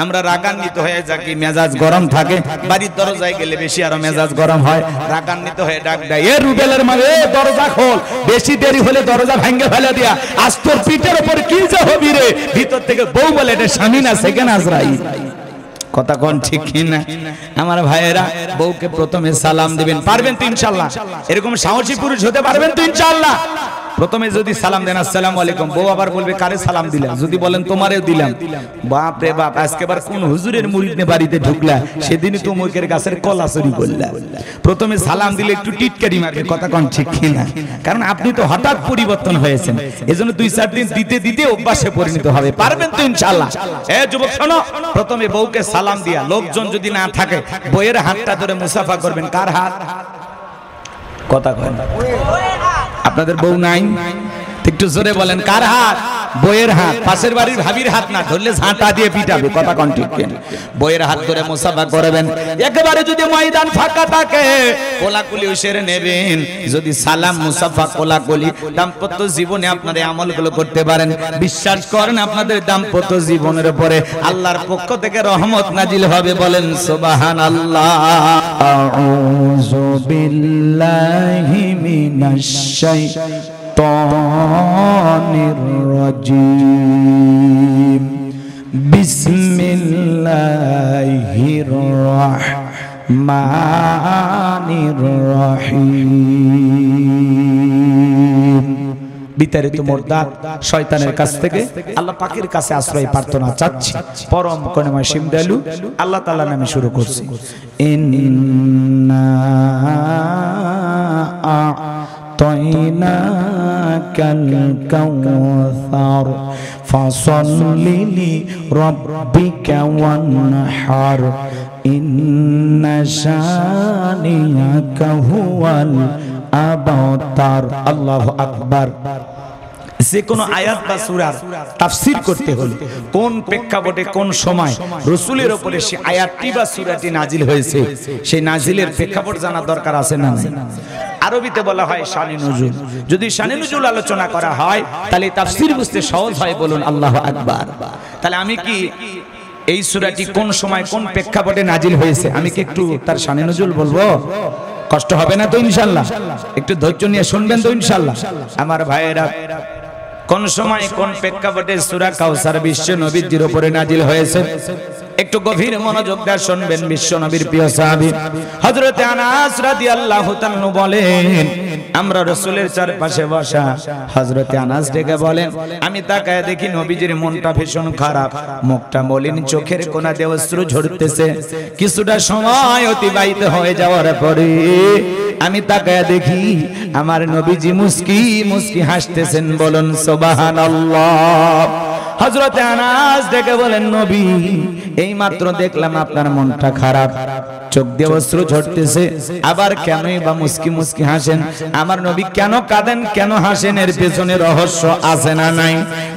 আমরা রাগান্বিত হয়ে যাকি, মেজাজ গরম থাকে, বাড়ির দরজায় গেলে বেশি আরো মেজাজ গরম হয়, রাগান্বিত হয়ে ডাক দেয়, এ রুবেলের মা, এ দরজা খোল, বেশি দেরি হলে দরজা ভেঙে ফেলে দিয়া, আজ তোর পিঠের উপর কি যে হবি রে। ভিতর থেকে বউ বলে, এটা স্বামী না সেকেন্ড আজরাইল। কথা কোন ঠিক কিনা? আমার ভাইয়েরা, বউকে প্রথমে সালাম দিবেন, পারবেন তো ইনশাআল্লাহ? এরকম সাহসী পুরুষ হতে পারবেন তো ইনশাআল্লাহ? প্রথমে যদি সালাম দেন আসসালামু আলাইকুম, বউ আবার বলবে কারে সালাম দিলাম, যদি বলেন তোমারেও দিলাম, বাপ রে বাপ, আজকেবার কোন হুজুরের মুরিদ নে বাড়িতে ঢুকলা, সেদিনই তো মুখের গাছের কলা চুরি করলা। প্রথমে সালাম দিলে একটু টিটকারি মারবে, কথা কোন ঠিক কিনা? কারণ আপনি তো হঠাৎ পরিবর্তন হয়েছেন, এজন্য 2-4 দিন দিতে দিতে অভ্যাসে পরিণত হবে। পারবেন তো ইনশাআল্লাহ? এ যুবক শোনো, প্রথমে বউকে সালাম দিয়া, লোকজন যদি না থাকে বউয়ের হাতটা ধরে মুসাফা করবেন। কার হাত? কথা কয় না। আপনাদের বউ নাই? একটু জোরে বলেন, কার হাত? বউয়ের হাত। পাশের বাড়ির ভাবির হাত না, ধরলে ঝাঁটা দিয়ে পিটাবে। কথা কোন ঠিক কিনা? বউয়ের হাত ধরে মুসাফা করবেন। একেবারে যদি ময়দান ফাঁকা থাকে কোলাকুলি সেরে নেবেন। যদি সালাম মুসাফা কোলাকুলি দাম্পত্য জীবনে আপনারা আমলগুলো করতে পারেন, বিশ্বাস করেন আপনাদের দাম্পত্য জীবনের উপরে আল্লাহর পক্ষ থেকে রহমত নাজিল হবে। বলেন সুবহানাল্লাহ। আউযু বিল্লাহি মিনাশ শাইতানির রাজিম। বিসমিল্লাহির রাহমানির রহিম। বিতাড়িত মুর্দাত শয়তানের কাছ থেকে আল্লাহ পাকের কাছে আশ্রয় প্রার্থনা চাচ্ছি। পরম করুণাময় সীম দয়ালু আল্লাহ তাআলার নামে শুরু করছি। ইন্না আ'তাইনাকাল কাউসার ফাসাল্লি লিরাব্বিকা ওয়ানহার ইন্না শানিয়াকা হুয়াল আবতার। আল্লাহু আকবার। যে কোনো আয়াত বা সূরার তাফসীর করতে হলে কোন প্রেক্ষাপটে কোন সময় রাসূলের উপরে সেই আয়াতটি বা সূরাটি নাজিল হয়েছে, সেই নাজিলের প্রেক্ষাপট জানা দরকার আছে না? আরবিতে বলা হয় শানে নুজুল। যদি শানে নুজুল আলোচনা করা হয় তাহলে তাফসীর বুঝতে সহজ হয়। বলুন আল্লাহু আকবার। তাহলে আমি কি এই সূরাটি কোন সময় কোন প্রেক্ষাপটে নাজিল হয়েছে, আমি কি একটু তার শানে নুজুল বলবো? কষ্ট হবে না তো ইনশাআল্লাহ? একটু ধৈর্য নিয়ে শুনবেন তো ইনশাআল্লাহ? আমার ভাইয়েরা, কোন সময় কোন প্রেক্ষাপটে সূরা কাউসার বিশ্ব নবীর উপরে নাজিল হয়েছে একটু গভীর মনোযোগ দিয়ে শুনবেন। বিশ্ব নবীর প্রিয় সাহাবী হযরত আনাস রাদিয়াল্লাহু তাআলা বলেন, আমরা রাসূলের চারপাশে বসা, হযরত আনাস ডেকে বলেন, আমি তাকায় দেখি নবীজির মনটা ভীষণ খারাপ, মুখটা মলিন, চোখের কোণা দিয়ে অশ্রু ঝরতেছে। কিছুটা সময় অতিবাহিত হয়ে যাওয়ার পরে আমি তাকায় দেখি আমার নবীজি মুস্কি মুস্কি হাসতেছেন। বলুন সুবহানাল্লাহ। হযরত আনাস ডেকে বলেন, নবী, এই মাত্র দেখলাম আপনার মনটা খারাপ, চোখ দিয়ে অশ্রু ঝরতেছে, আবার কেনই বা মুস্কি মুস্কি হাসেন? আমার নবী কেন কাঁদেন, কেন হাসেন? এর পেছনে রহস্য আছে না নাই?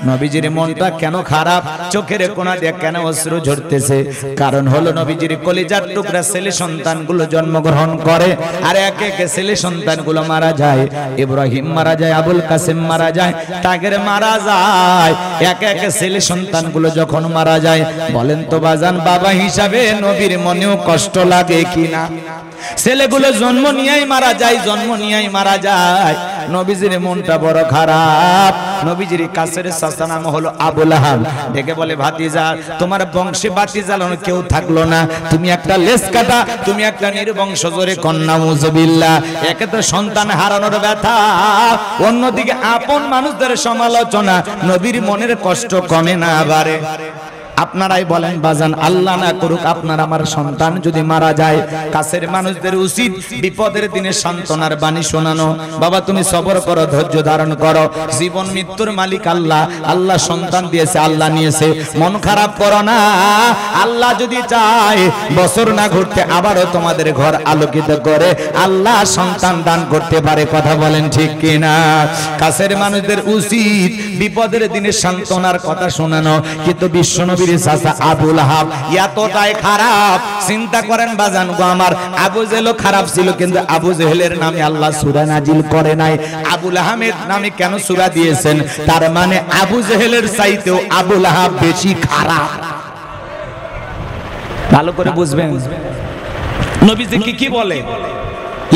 নবীজির মনটা কেন খারাপ, চোখের কোণা দিয়ে কেন অশ্রু ঝরতেছে? কারণ হলো নবীজির কলিজার টুকরা ছেলে সন্তানগুলো জন্মগ্রহণ করে, আর একে একে ছেলে সন্তানগুলো মারা যায়। ইব্রাহিম মারা যায়, আবুল কাসেম মারা যায়, তাগের মারা যায়। একে একে ছেলে সন্তানগুলো যখন মারা যায়, বলেন তো বাজান, বাবা হিসাবে নবীর মনেও কষ্ট লাগে কিনা? ছেলেগুলো জন্ম নিয়েই মারা যায়, জন্ম নিয়েই মারা যায়। নবীজির মনটা বড় খারাপ। নবীজির কাছের চাচা নাম হলো আবু লাহাব, ডেকে বলে, ভাতিজা, তোমার বংশে ভাতিজা কেউ থাকলো না, তুমি একটা লেজ কাটা, তুমি একটা নির্বংশ। জোরে কন্যা মুজবিল্লাহ। একে তো সন্তান হারানোর ব্যথা, অন্যদিকে আপন মানুষদের সমালোচনা, নবীর মনের কষ্ট কমে না বাড়ে। আপনারাই বলেন বাজান, আল্লাহ না করুক আপনার আমার সন্তান যদি মারা যায়, কাছের মানুষদের উচিত বিপদের দিনে সান্ত্বনার বাণী শোনানো। বাবা, তুমি সবর করো, ধৈর্য ধারণ করো, জীবন মৃত্যুর মালিক আল্লাহ, আল্লাহ সন্তান দিয়েছে, আল্লাহ নিয়েছে, মন খারাপ করো না। আল্লাহ যদি চায় বছর না ঘুরতে আবারও তোমাদের ঘর আলোকিত করে আল্লাহ সন্তান দান করতে পারে। কথা বলেন ঠিক কিনা? কাছের মানুষদের উচিত বিপদের দিনে সান্ত্বনার কথা শোনানো। কিন্তু বিশ্বনবী চাচা আবু লাহাব এতটাই খারাপ, চিন্তা করেন বাজান গো আমার, আবু জেহেলও খারাপ ছিল, কিন্তু আবু জেহেলের নামে আল্লাহ সূরা নাজিল করে নাই। আবু লাহাবের নামে কেন সূরা দিয়েছেন? তার মানে আবু জেহেলের চাইতেও আবু লাহাব বেশি খারাপ। ভালো করে বুঝবেন নবীজি কি বলে,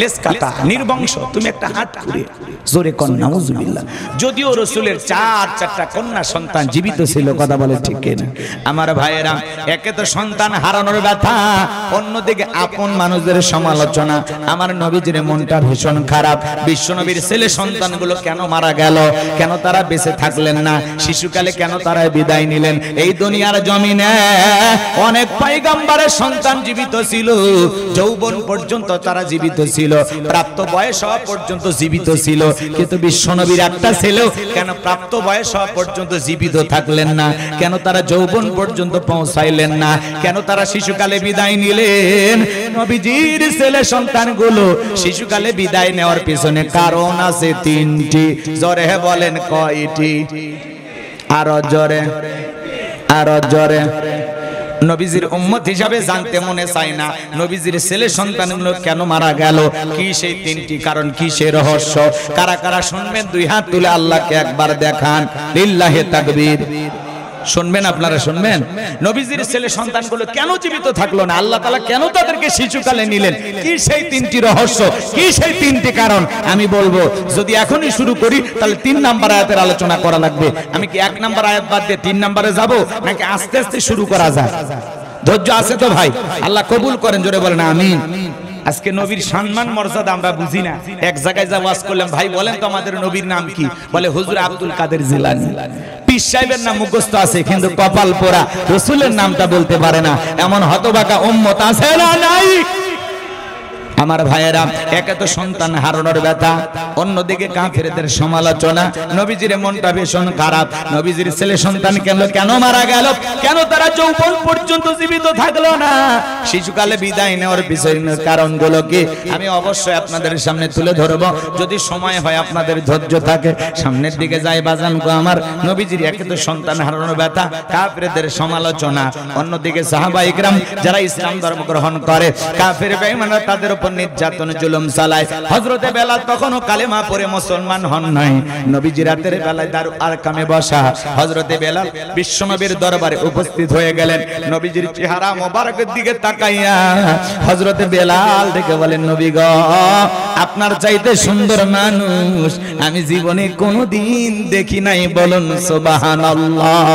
লেস কাটা নির্বংশ, তুমি একটা হাত করে জোরে কর নাউজুবিল্লাহ। যদিও রাসূলের চারটা কন্যা সন্তান জীবিত ছিল, কথা বলে ঠিক না আমার ভাইয়েরা? একে তো সন্তান হারানোর ব্যথা, অন্যদিকে আপন মানুষদের সমালোচনা। আমার নবীজির মনটা ভীষণ খারাপ। বিশ্বনবীর ছেলে সন্তানগুলো কেন মারা গেল, কেন তারা বেঁচে থাকলেন না, শিশুকালে কেন তারা বিদায় নিলেন? এই দুনিয়ার জমিনে অনেক পয়গম্বরের সন্তান জীবিত ছিল, যৌবন পর্যন্ত তারা জীবিত ছিল, প্রাপ্ত বয়স হওয়া পর্যন্ত জীবিত ছিল, কিন্তু বিশ্বনবীর একটা ছেলে কেন প্রাপ্ত বয়স হওয়া পর্যন্ত জীবিত থাকলেন না? কেন তারা যৌবন পর্যন্ত পৌঁছাইলেন না? কেন তারা শিশুকালে বিদায় নিলেন? নবীজির ছেলে সন্তানগুলো শিশুকালে বিদায় নেওয়ার পিছনে কারণ আছে তিনটি। জোরে বলেন কয়টি? আরো জোরে, আরো জোরে। নবীজির উম্মত হিসাবে জানতে মনে চায় না নবীজির ছেলে সন্তানগুলো কেন মারা গেল, কি সেই তিনটি কারণ, কি সেই রহস্য? কারা কারা শুনবেন দুই হাত তুলে আল্লাহকে একবার দেখান, লিল্লাহি তাকবীর। শুনবেন, আপনারা শুনবেন নবীজির ছেলে সন্তানগুলো কেন জীবিত থাকলো না, আল্লাহ তাআলা কেন তাদেরকে শিশুকালে নিলেন, কি সেই তিনটি রহস্য, কি সেই তিনটি কারণ? আমি বলবো যদি এখনই শুরু করি তাহলে 3 নাম্বার আয়াতের আলোচনা করা লাগবে। আমি কি 1 নাম্বার আয়াত বাদ দিয়ে 3 নাম্বারে যাব, নাকি আস্তে আস্তে শুরু করা যায়? ধৈর্য আছে তো ভাই? আল্লাহ কবুল করেন, জোরে বলেন আমিন। আজকে নবীর সম্মান মর্যাদা আমরা বুঝি না। এক জায়গায় যা ওয়াজ করলাম, ভাই বলেন তো আমাদের নবীর নাম কি? বলে হুজুর আব্দুল কাদের জিলানী। পীর সাহেবের নাম মুখস্থ আছে, কিন্তু কপাল পোড়া রাসূলের নামটা বলতে পারে না। এমন হতভাগা উম্মত আছে না নাই? আমার ভাইয়েরা, একে তো সন্তান হারানোর ব্যথা, অন্যদিকে কাফেরদের সমালোচনা। নবীজির মনটা ভীষণ খারাপ। নবীজির ছেলে সন্তান কেন মারা গেল, কেন তারা যৌবন পর্যন্ত জীবিত থাকলো না, শিশুকালে বিদায় নেওয়ার পিছনের কারণগুলো কি আমি অবশ্যই আপনাদের সামনে তুলে ধরব, যদি সময় হয়, আপনাদের ধৈর্য থাকে। সামনের দিকে যাই বাজান গো আমার। নবীজির একে তো সন্তান হারানোর ব্যথা, কাফেরদের সমালোচনা, অন্যদিকে সাহাবায়ে কিরাম যারা ইসলাম ধর্ম গ্রহণ করে, কাফের বেঈমানরা তাদের উপর নির্যাতন জুলুম চালায়। হযরতে বেলাল তখনও কালেমা পড়ে মুসলমান হন নাই। নবীজি রাতের বেলায় দারু আরকামে বসা। হযরতে বেলাল বিশ্বনবীর দরবারে উপস্থিত হয়ে গেলেন। নবীজির চেহারা মোবারকের দিকে তাকাইয়া হযরতে বেলাল দেখে বলেন, নবী গো, আপনার চাইতে সুন্দর মানুষ আমি জীবনে কোনোদিন দেখি নাই, বলুন সুবহানাল্লাহ।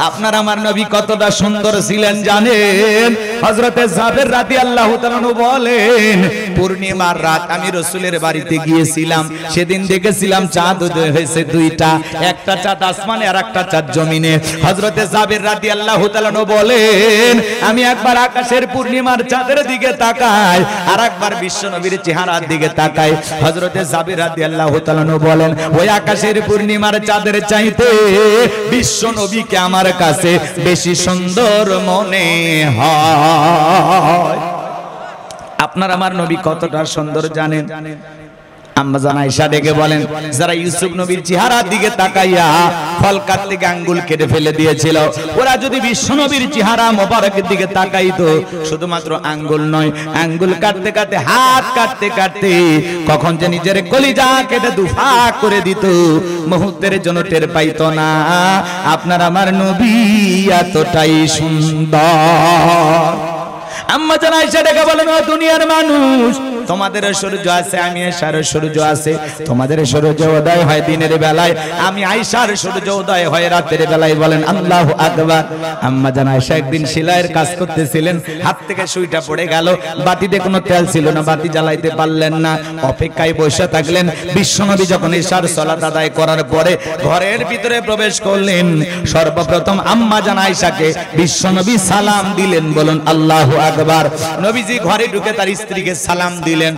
আপনার আমার নবী কতটা সুন্দর ছিলেন জানেন? হযরতে জাবের রাদিয়াল্লাহু তাআলা বলেন, পূর্ণিমার রাত আমি রাসূলের বাড়িতে গিয়েছিলাম, সেদিন দেখেছিলাম চাঁদ উদয় হয়েছে দুইটা, একটা চাঁদ আসমানে আর একটা চাঁদ জমিনে। হযরতে জাবের রাদিয়াল্লাহু তাআলা বলেন, আমি একবার আকাশের পূর্ণিমার চাঁদের দিকে তাকাই, আর একবার বিশ্বনবীর চেহারার দিকে তাকাই। হযরতে জাবের রাদিয়াল্লাহু তাআলা বলেন, ওই আকাশের পূর্ণিমার চাঁদের চাইতে বিশ্বনবীকে আমার কাছে বেশি সুন্দর মনে হয়। আপনার আমার নবী কতটা সুন্দর জানেন? আম্মা জান আয়েশা ডেকে বলেন, যারা ইউসুফ নবীর চেহারার দিকে তাকাইয়া ফল কাটতে গিয়ে আঙ্গুল কেটে ফেলে দিয়েছিল, ওরা যদি বিশ্ব নবীর চেহারা মোবারকের দিকে তাকাইতো, শুধুমাত্র আঙ্গুল নয়, আঙ্গুল কাটতে কাটতে, হাত কাটতে কাটতে কখন যে নিজের কলিজা কেটে দুফাক করে দিত, মুহূর্তের জন্য টের পাইতো না। আপনার আমার নবী এতটাই সুন্দর। আম্মা জান আয়েশা ডেকে বলেন, ও দুনিয়ার মানুষ, তোমাদের সূর্য আছে, আমি আয়েশার সূর্য আছে। তোমাদের সূর্য উদয় হয় দিনের বেলায়, আমি আয়েশার সূর্য উদয় হয় রাতের বেলায়। বলেন আল্লাহু আকবার। আম্মা জান আয়েশা একদিন সেলাইয়ের কাজ করতেছিলেন, হাত থেকে সুইটা পড়ে গেল, বাতিতে কোনো তেল ছিল না, বাতি জ্বালাইতে পারলেন না, অপেক্ষায় বসে থাকলেন। বিশ্বনবী যখন ইশার সালাত আদায় করার পরে ঘরের ভিতরে প্রবেশ করলেন, সর্বপ্রথম আম্মা জান আয়েশাকে বিশ্বনবী সালাম দিলেন। বলুন আল্লাহু আকবার। নবীজি ঘরে ঢুকে তার স্ত্রীকে সালাম দিলেন।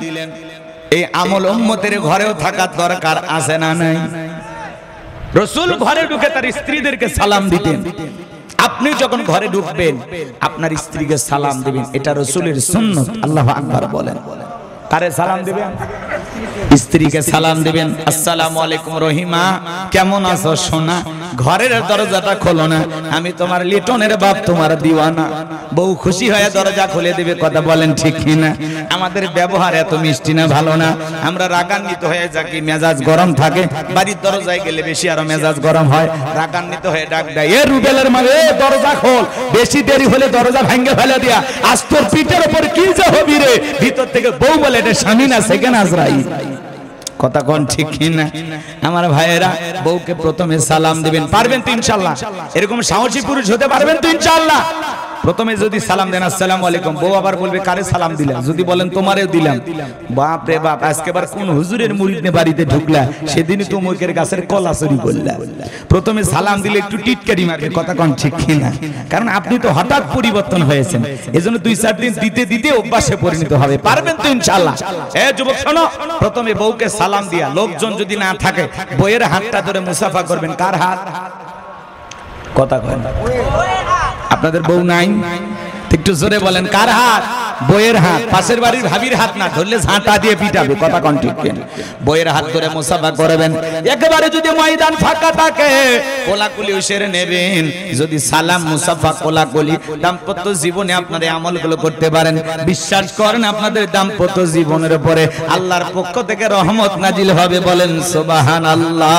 এই আমল উম্মতের ঘরেও থাকার দরকার আছে না নাই? রাসূল ঘরে ঢুকে তার স্ত্রীদেরকে সালাম দিতেন। আপনি যখন ঘরে ঢুকবেন আপনার স্ত্রীকে সালাম দিবেন, এটা রাসূলের সুন্নাত। আল্লাহু আকবার বলেন। কারে সালাম দিবেন? স্ত্রীকে সালাম দিবেন। আসসালামু আলাইকুম রহিমা, কেমন আছো সোনা? ঘরের দরজাটা খোলো না, আমি তোমার লিটনের বাপ, তোমার দিওয়ানা। বউ খুশি হয়ে দরজা খুলে দিবে, কথা বলেন ঠিক কিনা? আমাদের ব্যবহার এত মিষ্টি না, ভালো না, আমরা রাগান্বিত হয়ে যাকি, মেজাজ গরম থাকে। বাড়ির দরজায় গেলে বেশি আরো মেজাজ গরম হয়, রাগান্বিত হয়ে ডাক দেয়, এ রুবেলের মা, এ দরজা খোল, বেশি দেরি হলে দরজা ভেঙে ফেলে দিয়া, আজ তোর পিঠের উপর কি যে হবি রে। ভিতর থেকে বউ বলে, এটা স্বামী না সেকেন্ড আজরাইল। কথা কোন ঠিক কিনা? আমার ভাইয়েরা, বউকে প্রথমে সালাম দিবেন, পারবেন তো ইনশাআল্লাহ? এরকম সাহসী পুরুষ হতে পারবেন তো ইনশাআল্লাহ? প্রথমে যদি সালাম দেন আসসালামু আলাইকুম, বউ আবার বলবে কারে সালাম দিলাম? যদি বলেন তোমারেও দিলাম, বাপ রে বাপ, আজকেবার কোন হুজুরের মুরিদ নিয়ে বাড়িতে ঢুকলা, সেদিনই তো মুখের গাছের কলা চুরি করলা। প্রথমে সালাম দিলে একটু টিটকারি মারবে, কথা কোন ঠিক কিনা? কারণ আপনি তো হঠাৎ পরিবর্তন হয়েছেন, এজন্য 2-4 দিন দিতে দিতে অভ্যাসে পরিণত হবে। পারবেন তো ইনশাআল্লাহ? এ যুবক শোনো, প্রথমে বউকে সালাম দিয়া, লোকজন যদি না থাকে, বউয়ের হাতটা ধরে মুসাফা করবেন। কার হাত? কথা কয় না, আপনাদের বউ নাই? একটু জোরে বলেন, কার হাত? বইয়ের হাত। পাশের বাড়ির ভাবির হাত না ধরলে ঝাঁটা দিয়ে পিটাবে, কথা কোন ঠিক কিনা? বইয়ের হাত ধরে মুসাফা করবেন। একেবারে যদি ময়দান ফাঁকা থাকে, কোলাকুলি সেরে নেবেন। যদি সালাম মুসাফা কোলাকুলি দাম্পত্য জীবনে আপনারা আমলগুলো করতে পারেন, বিশ্বাস করেন আপনাদের দাম্পত্য জীবনের উপরে আল্লাহর পক্ষ থেকে রহমত নাজিল হবে। বলেন সুবহানাল্লাহ।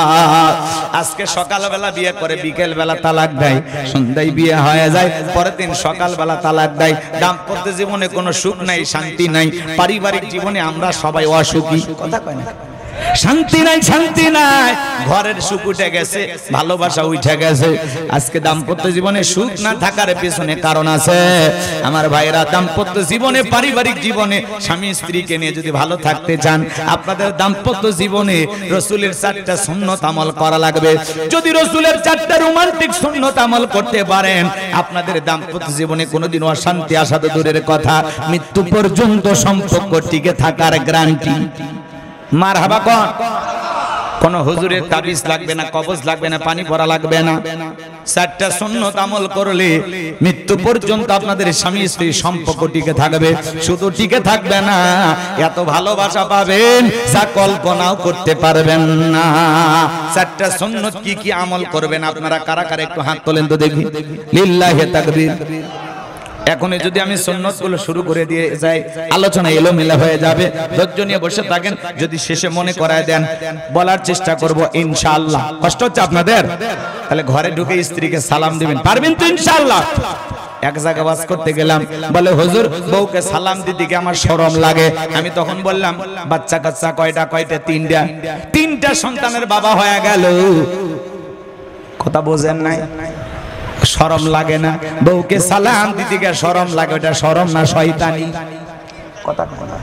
আজকে সকালবেলা বিয়ে করে বিকেল বেলা তালাক দেয়, সন্ধ্যায় বিয়ে হয়ে যায়, পরের দিন সকালবেলা তালাক দেয়। দাম্পত্য জীবনে কোনো সুখ নাই, শান্তি নাই। পারিবারিক জীবনে আমরা সবাই অসুখী, কথা কয় না? শান্তি নাই, শান্তি নাই। ঘরের সুখ উঠে গেছে, ভালোবাসা উঠে গেছে। আজকে দাম্পত্য জীবনে সুখ না থাকার পেছনে কারণ আছে। আমার ভাইরা, দাম্পত্য জীবনে, পারিবারিক জীবনে স্বামী স্ত্রীকে নিয়ে যদি ভালো থাকতে চান, আপনাদের দাম্পত্য জীবনে রসুলের 4টা সুন্নত আমল করা লাগবে। যদি রসুলের 4টা রোমান্টিক সুন্নত আমল করতে পারেন, আপনাদের দাম্পত্য জীবনে কোনোদিন অশান্তি আসা তো দূরের কথা, মৃত্যু পর্যন্ত সম্পর্ক টিকে থাকার গ্যারান্টি। মারহাবা কোন? কোন হুজুরের তাবিজ লাগবে না, কবজ লাগবে না, পানি পড়া লাগবে না। 4টা সুন্নত আমল করলে মৃত্যু পর্যন্ত আপনাদের স্বামী স্ত্রী সম্পর্ক টিকে থাকবে। শুধু টিকে থাকবে না, এত ভালোবাসা পাবেন যা কল্পনাও করতে পারবেন না। 4টা সুন্নত কি কি আমল করবেন আপনারা? কারা কারা একটু হাত তোলেন তো দেখি। লিল্লাহি তাকবীর। এখনই যদি আমি সুন্নতগুলো শুরু করে দিয়ে যাই, আলোচনা এলোমেলো হয়ে যাবে। ধৈর্য নিয়ে বসে থাকেন, যদি শেষে মনে করায় দেন বলার চেষ্টা করব ইনশাআল্লাহ। কষ্ট হচ্ছে আপনাদের? তাহলে ঘরে ঢুকে স্ত্রীকে সালাম দিবেন, পারবেন তো ইনশাআল্লাহ? এক জায়গায় ওয়াজ করতে গেলাম, বলে হুজুর বউকে সালাম দিতে কি আমার শরম লাগে। আমি তখন বললাম, বাচ্চা কাচ্চা কয়টা? কয়টা? 3টা। 3টা সন্তানের বাবা হয়ে গেল, কথা বোঝেন নাই? শরম লাগে না? বউকে সালাম দিতে গিয়ে শরম লাগে, ওটা শরম না শয়তানি? কথা বলে না।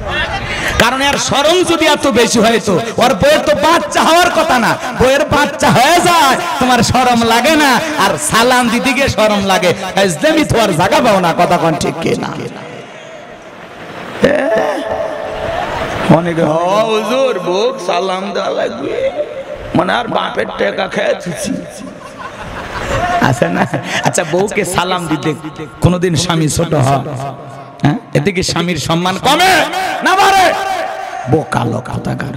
কারণ এর শরম যদি এত বেশি হয়, তো ওর বউয়ের তো বাচ্চা হওয়ার কথা না, বউয়ের বাচ্চা হয়ে যায়, তোমার শরম লাগে না? আর সালাম দিতে গিয়ে শরম লাগে, তুমি তো আর জায়গা পাও না, কথা কোন ঠিক কিনা? অনেকে হুজুর বউ সালাম দেওয়া লাগবে, মানে আর বাপের টাকা খেয়েছি আছে না? আচ্ছা, বউকে সালাম দিতে কোনদিন স্বামী ছোট হয়? এতে কি স্বামীর সম্মান কমে না বাড়ে? বোকা লোক কথাকার।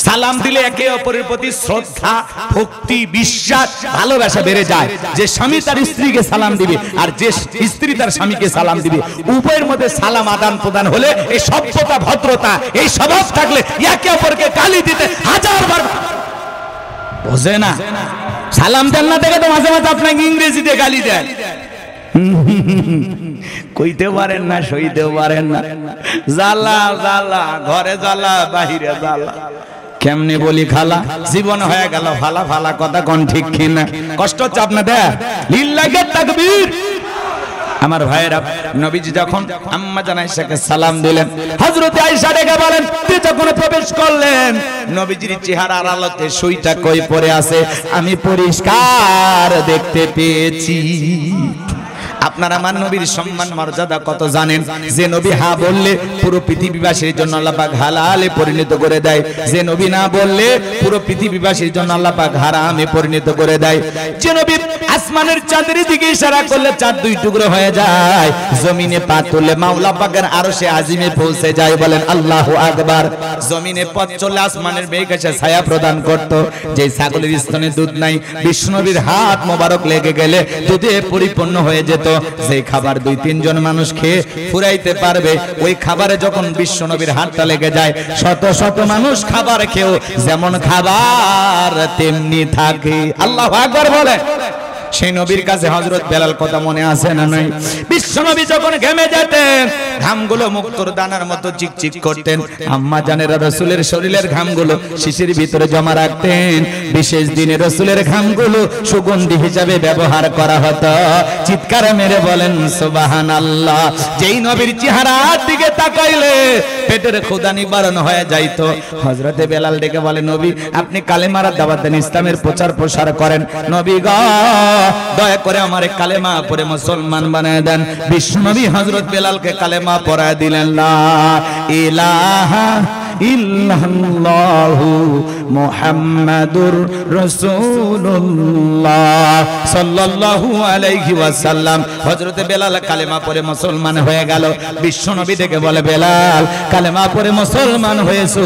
সালাম দিলে একে অপরের প্রতি শ্রদ্ধা, ভক্তি, বিশ্বাস, ভালোবাসা বেড়ে যায়। যে স্বামী তার স্ত্রীকে সালাম দিবে আর যে স্ত্রী তার স্বামীকে সালাম দিবে, উভয়ের মধ্যে সালাম আদান প্রদান হলে এই সভ্যতা, ভদ্রতা, এই স্বভাব থাকলে একে অপরকে গালি দিতে 1000 বার বোঝে না। সালাম দেন না দেখে তো মাঝে মাঝে আপনাকে ইংরেজিতে গালি দেন, কইতে পারেন না, সইতেও পারেন না। জ্বালা জ্বালা, ঘরে জ্বালা, বাহিরে জ্বালা। কেমনে বলি খালা, জীবন হয়ে গেল ফালা ফালা, কথা কোন ঠিক কিনা? কষ্ট হচ্ছে আপনাদের? লিল্লাহি তাকবীর। আমার ভাইয়েরা, নবীজি যখন আম্মা জান আয়েশাকে সালাম দিলেন, হযরত আয়েশা ডেকে বলেন, তিনি যখন প্রবেশ করলেন, নবীজির চেহারার আলোতে সুইটা কই পড়ে আছে আমি পরিষ্কার দেখতে পেয়েছি। আপনারা আমার নবীর সম্মান মর্যাদা কত জানেন? যে নবী হা বললে পুরো পৃথিবীবাসীর জন্য আল্লাহ পাক হালালে পরিণত করে দেয়, যে নবী না বললে পুরো পৃথিবীবাসীর জন্য আল্লাহ পাক হারামে পরিণত করে দেয়। যে নবী আসমানের চাঁদের দিকে ইশারা করলে চাঁদ দুই টুকরো হয়ে যায়, জমিনে পা তুললে মাওলা পাকের আরশে আজিমে পৌঁছে যায়। বলেন আল্লাহু আকবার। জমিনে পথ চললে আসমানের মেঘ এসে ছায়া প্রদান করত। যে ছাগলের স্তনে দুধ নাই, বিষ্ণুনবীর হাত মোবারক লেগে গেলে দুধে পরিপূর্ণ হয়ে যেত। যে খাবার দুই তিনজন মানুষ খেয়ে ফুরাইতে পারবে, ওই খাবারে যখন বিষ্ণুনবীর হাতটা লেগে যায়, শত শত মানুষ খাবার খেয়েও যেমন খাবার তেমনি থাকে। আল্লাহু আকবার বলে। সেই নবীর কাছে হযরত বেলাল কথা মনে আছে না নাই? বিশ্বনবী যখন ঘেমে যেতেন, ঘামগুলো মুক্তোর দানার মতো চিকচিক করতেন। আম্মা জানেরা রাসূলের শরীরের ঘামগুলো শিশির ভিতরে জমা রাখতেন। বিশেষ দিনে রাসূলের ঘামগুলো সুগন্ধি হিসাবে ব্যবহার করা হতো। চিৎকার মেরে বলেন সুবহানাল্লাহ। যেই নবীর চেহারার দিকে তাকাইলে পেটের ক্ষুধা নিবারণ হয়ে যাইতো। হযরতে বেলাল ডেকে বলে, নবী আপনি কালেমার দাওয়াত দেন, ইসলামের প্রচার প্রসার করেন। নবী গো দয়া করে আমারে কালেমা পড়ে মুসলমান বানায় দেন। বিশ্বনবী হযরত বেলালকে কালেমা পড়ায় দিলেন, লা ইলাহা ইল্লাল্লাহু মুহাম্মাদুর রাসূলুল্লাহ সাল্লাল্লাহু আলাইহি ওয়াসাল্লাম। হযরতে বেলাল কালেমা পড়ে মুসলমান হয়ে গেল। বিশ্বনবী ডেকে বলে, বেলাল কালেমা পড়ে মুসলমান হয়েছো,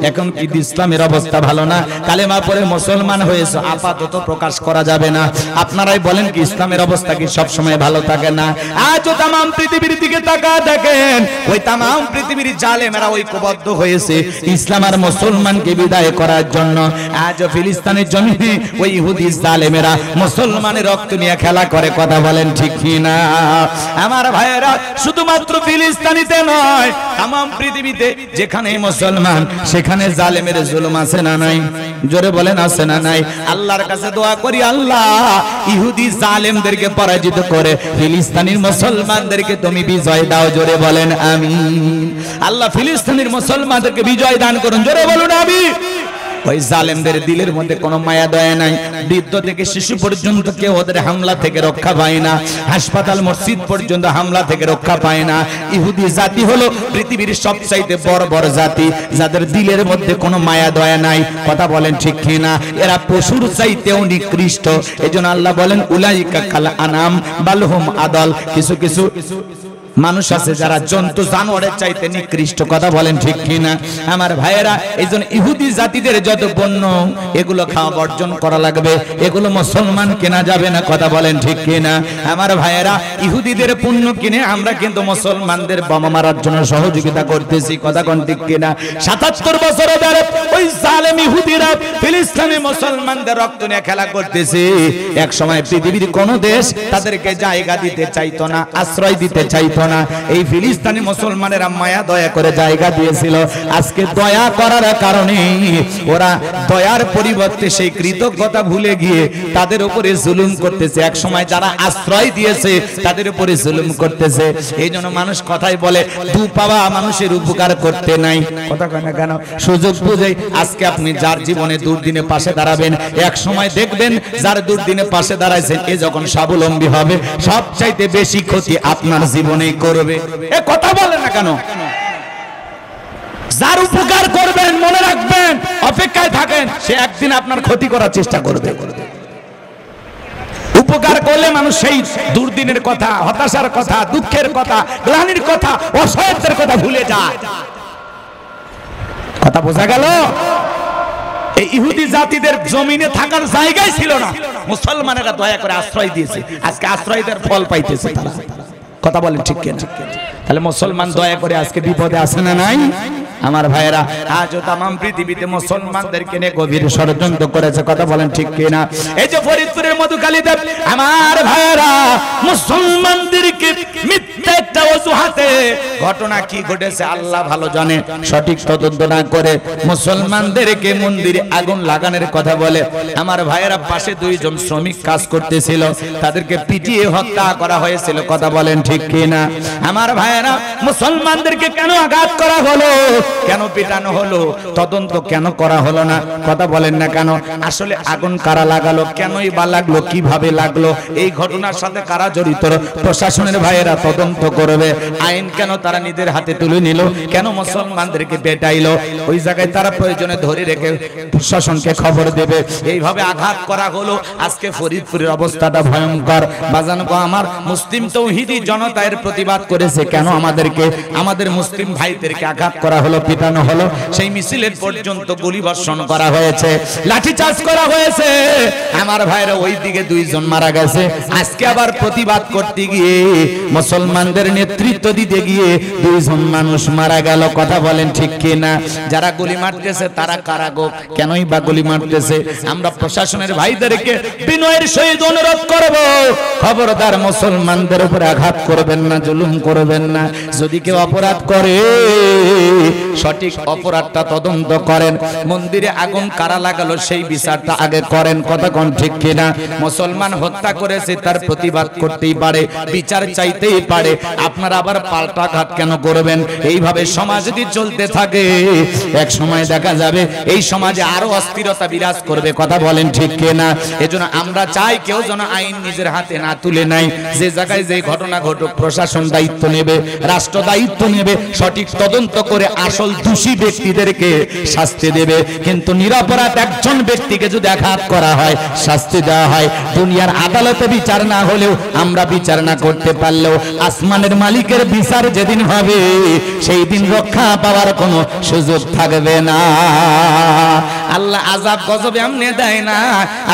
এখন কি ইসলামের অবস্থা ভালো না? কালেমা পড়ে মুসলমান হয়েছো, আপাতত প্রকাশ করা যাবে না। আপনারাই বলেন কি ইসলামের অবস্থা কি সব সময় ভালো থাকে না? আজ তামাম পৃথিবীর দিকে তাকায় দেখেন, ওই তামাম পৃথিবীর জালেমেরা ঐক্যবদ্ধ হয়েছে ইসলাম আর মুসলমানকে বিদায় করার জন্য। আজ ফিলিস্তিনের জমিনে ওই ইহুদি জালেমেরা মুসলমানের রক্ত নিয়ে খেলা করে। কথা বলেন ঠিক কি না? আমার ভাইয়েরা, শুধুমাত্র ফিলিস্তিনিতে নয়, তামাম পৃথিবীতে যেখানে মুসলমান সেখানে জালেমের জুলুম আছে না নাই? জোরে বলেন আছে না নাই? আল্লাহর কাছে দোয়া করি, আল্লাহ ইহুদি জালেমদেরকে পরাজিত করে ফিলিস্তিনের মুসলমানদেরকে তুমি বিজয় দাও। জোরে বলেন আমিন। আল্লাহ ফিলিস্তিনের মুসলমানদেরকে বিজয় দান করুন। জোরে বলুন আমিন। ওই জালেমদের দিলের মধ্যে কোনো মায়া দয়া নাই। বৃদ্ধ থেকে শিশু পর্যন্ত কেউ ওদের হামলা থেকে রক্ষা পায় না। হাসপাতাল মসজিদ পর্যন্ত হামলা থেকে রক্ষা পায় না। ইহুদি জাতি হলো পৃথিবীর সবচাইতে বড় বড় জাতি, যাদের দিলের মধ্যে কোনো মায়া দয়া নাই। কথা বলেন ঠিক কি না? এরা পশুর চাইতেও নিকৃষ্ট। এজন্য আল্লাহ বলেন, উলাইকা কাল আনাম বালহুম আদল। কিছু কিছু মানুষ আছে যারা জন্তু জানোয়ারের চাইতে নিকৃষ্ট। কথা বলেন ঠিক কিনা? আমার ভাইয়েরা, এইজন্য ইহুদি জাতিদের যত পণ্য এগুলো খাওয়া বর্জন করা লাগবে, এগুলো মুসলমান কেনা যাবে না। কথা বলেন ঠিক কিনা? আমার ভাইয়েরা, ইহুদিদের পণ্য কিনে আমরা কিন্তু মুসলমানদের বোমা মারার জন্য সহযোগিতা করতেছি। কথা কোন ঠিক কিনা? ৭৭ বছর ধরে ওই জালেম ইহুদিরা ফিলিস্তিনে মুসলমানদের রক্ত নিয়ে খেলা করতেছে। এক সময় পৃথিবীর কোন দেশ তাদেরকে জায়গা দিতে চাইতো না, আশ্রয় দিতে চাইতো না। এই ফিলিস্তিনি মুসলমানেরা মায়া দয়া করে জায়গা দিয়েছিল। আজকে দয়া করার কারণে ওরা দয়ার পরিবর্তে সেই কৃতজ্ঞতা ভুলে গিয়ে তাদের উপরে জুলুম করতেছে। এক সময় যারা আশ্রয় দিয়েছে তাদের উপরে জুলুম করতেছে। এই জন্য মানুষ কথাই বলে, দু পাওয়া মানুষের উপকার করতে নাই। কথা কয় না কেন? সুযোগ বুঝে আজকে আপনি যার জীবনে দুর্দিনে পাশে দাঁড়াবেন, এক সময় দেখবেন যার দুর্দিনে পাশে দাঁড়াইছেন এ যখন স্বাবলম্বী হবে, সবচাইতে বেশি ক্ষতি আপনার জীবনে করবে। এ কথা বলেন না কেন? যার উপকার করবেন, মনে রাখবেন, অপেক্ষায় থাকেন, সে একদিন আপনার ক্ষতি করার চেষ্টা করবে। উপকার করলে মানুষ সেই দুর্দিনের কথা, হতাশার কথা, দুঃখের কথা, গ্লানির কথা, অসহায়ত্বের কথা ভুলে যায়। কথা বোঝা গেল? এই ইহুদি জাতিদের জমিনে থাকার জায়গায় ছিল না, মুসলমানেরা দয়া করে আশ্রয় দিয়েছে। আজকে আশ্রয়দের ফল পাইতেছে তারা। কথা বলেন ঠিক কিনা? তাহলে মুসলমান দয়া করে আজকে বিপদে আছে না নাই? আমার ভাইয়েরা, আজও তামাম পৃথিবীতে মুসলমানদেরকে নিয়ে গভীর ষড়যন্ত্র করেছে। কথা বলেন ঠিক কিনা? এই যে ফরিদপুরের মধুকালীতে আমার ভাইয়েরা মুসলমানদেরকে মিথ্যা একটা অজুহাতে ঘটনা কি ঘটেছে আল্লাহ ভালো জানে। সঠিক তদন্ত না করে মুসলমানদেরকে মন্দিরে আগুন লাগানোর কথা বলে। আমার ভাইয়েরা পাশে দুইজন শ্রমিক কাজ করতেছিল, তাদেরকে পিটিয়ে হত্যা করা হয়েছিল। কথা বলেন ঠিক কিনা? আমার ভাইয়েরা মুসলমানদেরকে কেন আঘাত করা হলো, কেন পিটানো হলো, তদন্ত কেন করা হলো না? কথা বলেন না কেন? আসলে আগুন কারা লাগালো, কেনই বা লাগলো, কিভাবে লাগলো, এই ঘটনার সাথে কারা জড়িত, প্রশাসনের ভাইয়েরা তদন্ত করবে। আইন কেন তারা নিজের হাতে তুলে নিল, কেন মুসলমানদেরকে পেটাইলো, ওই জায়গায় তারা প্রয়োজনে ধরে রেখে প্রশাসনকে খবর দেবে। এইভাবে আঘাত করা হলো। আজকে ফরিদপুরের অবস্থাটা ভয়ঙ্কর। বাজান গো আমার, মুসলিম তৌহিদি জনতা এর প্রতিবাদ করেছে, কেন আমাদেরকে, আমাদের মুসলিম ভাইদেরকে আঘাত করা হলো, পিটানো হলো। সেই মিছিলের পর্যন্ত গুলিবর্ষণ করা হয়েছে, লাঠিচার্জ করা হয়েছে। আমার ভাইরা ওই দিকে দুইজন মারা গেছে। আজকে আবার প্রতিবাদ করতে গিয়ে, মুসলমানদের নেতৃত্ব দিতে গিয়ে দুইজন মানুষ মারা গেল। কথা বলেন ঠিক কিনা? যারা গুলি মারতেছে তারা কারা গো, কেনই বা গুলি মারতেছে? আমরা প্রশাসনের ভাইদেরকে বিনয়ের সহিত অনুরোধ করব, খবরদার মুসলমানদের উপরে আঘাত করবেন না, জুলুম করবেন না। যদি কেউ অপরাধ করে সঠিক অপরাধটা তদন্ত করেন। মন্দিরে আগুন কারা লাগালো সেই বিচারটা আগে করেন। কথা কোন ঠিক কিনা? মুসলমান হত্যা করেছে, তার প্রতিবাদ করতেই পারে, বিচার চাইতেই পারে। আপনারা আবার পাল্টা ঘাত কেন করবেন? এইভাবে সমাজ যদি চলতে থাকে এক সময় দেখা যাবে এই সমাজে আরো অস্থিরতা বিরাজ করবে। কথা বলেন ঠিক কিনা? এজন্য আমরা চাই কেউ যেন আইন নিজের হাতে না তুলে নেয়। যে জায়গায় যে ঘটনা ঘটুক প্রশাসন দায়িত্ব নেবে, রাষ্ট্র দায়িত্ব নেবে, সঠিক তদন্ত করে আসল দোষী ব্যক্তিদেরকে শাস্তি দেবে। কিন্তু নিরপরাধ একজন ব্যক্তিকে যদি আঘাত করা হয়, শাস্তি দেওয়া হয়, দুনিয়ার আদালতে বিচার না হলেও, আমরা বিচার না করতে পারলেও আসমানের মালিকের বিচার যেদিন হবে সেই দিন রক্ষা পাওয়ার কোনো সুযোগ থাকবে না। আল্লাহ আযাব গজব এমনি দেয় না।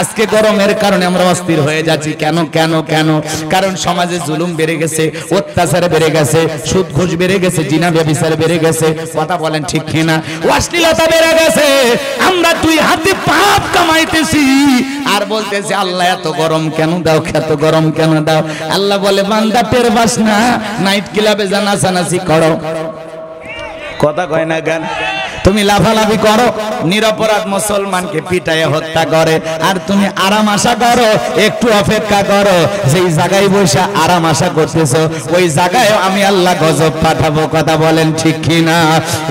আজকে গরমের কারণে আমরা অস্থির হয়ে যাচ্ছি। কেন কেন কেন? কারণ সমাজে জুলুম বেড়ে গেছে, অত্যাচার বেড়ে গেছে, সুদ ঘুষ বেড়ে গেছে, জিনা ব্যভিচার বেড়ে গেছে। কথা বলেন ঠিক কিনা? অশ্লীলতা বেড়ে গেছে। আমরা দুই হাতে পাপ কামাইতেছি আর বলতেছি আল্লাহ এত গরম কেন দাও, এত গরম কেন দাও? আল্লাহ বলে বান্দা টের পাস না, নাইট ক্লাবে নাচানাচি করো। কথা কয় না গান? তুমি লাফালাফি করো, নিরপরাধ মুসলমানকে পিটায়ে হত্যা করে, আর তুমি আরাম আশা করো, একটু অপেক্ষা করো, যেই জায়গায় বসে আরাম আশা করতেছো ওই জায়গায় আমি আল্লাহ গজব পাঠাবো। কথা বলেন ঠিক কিনা?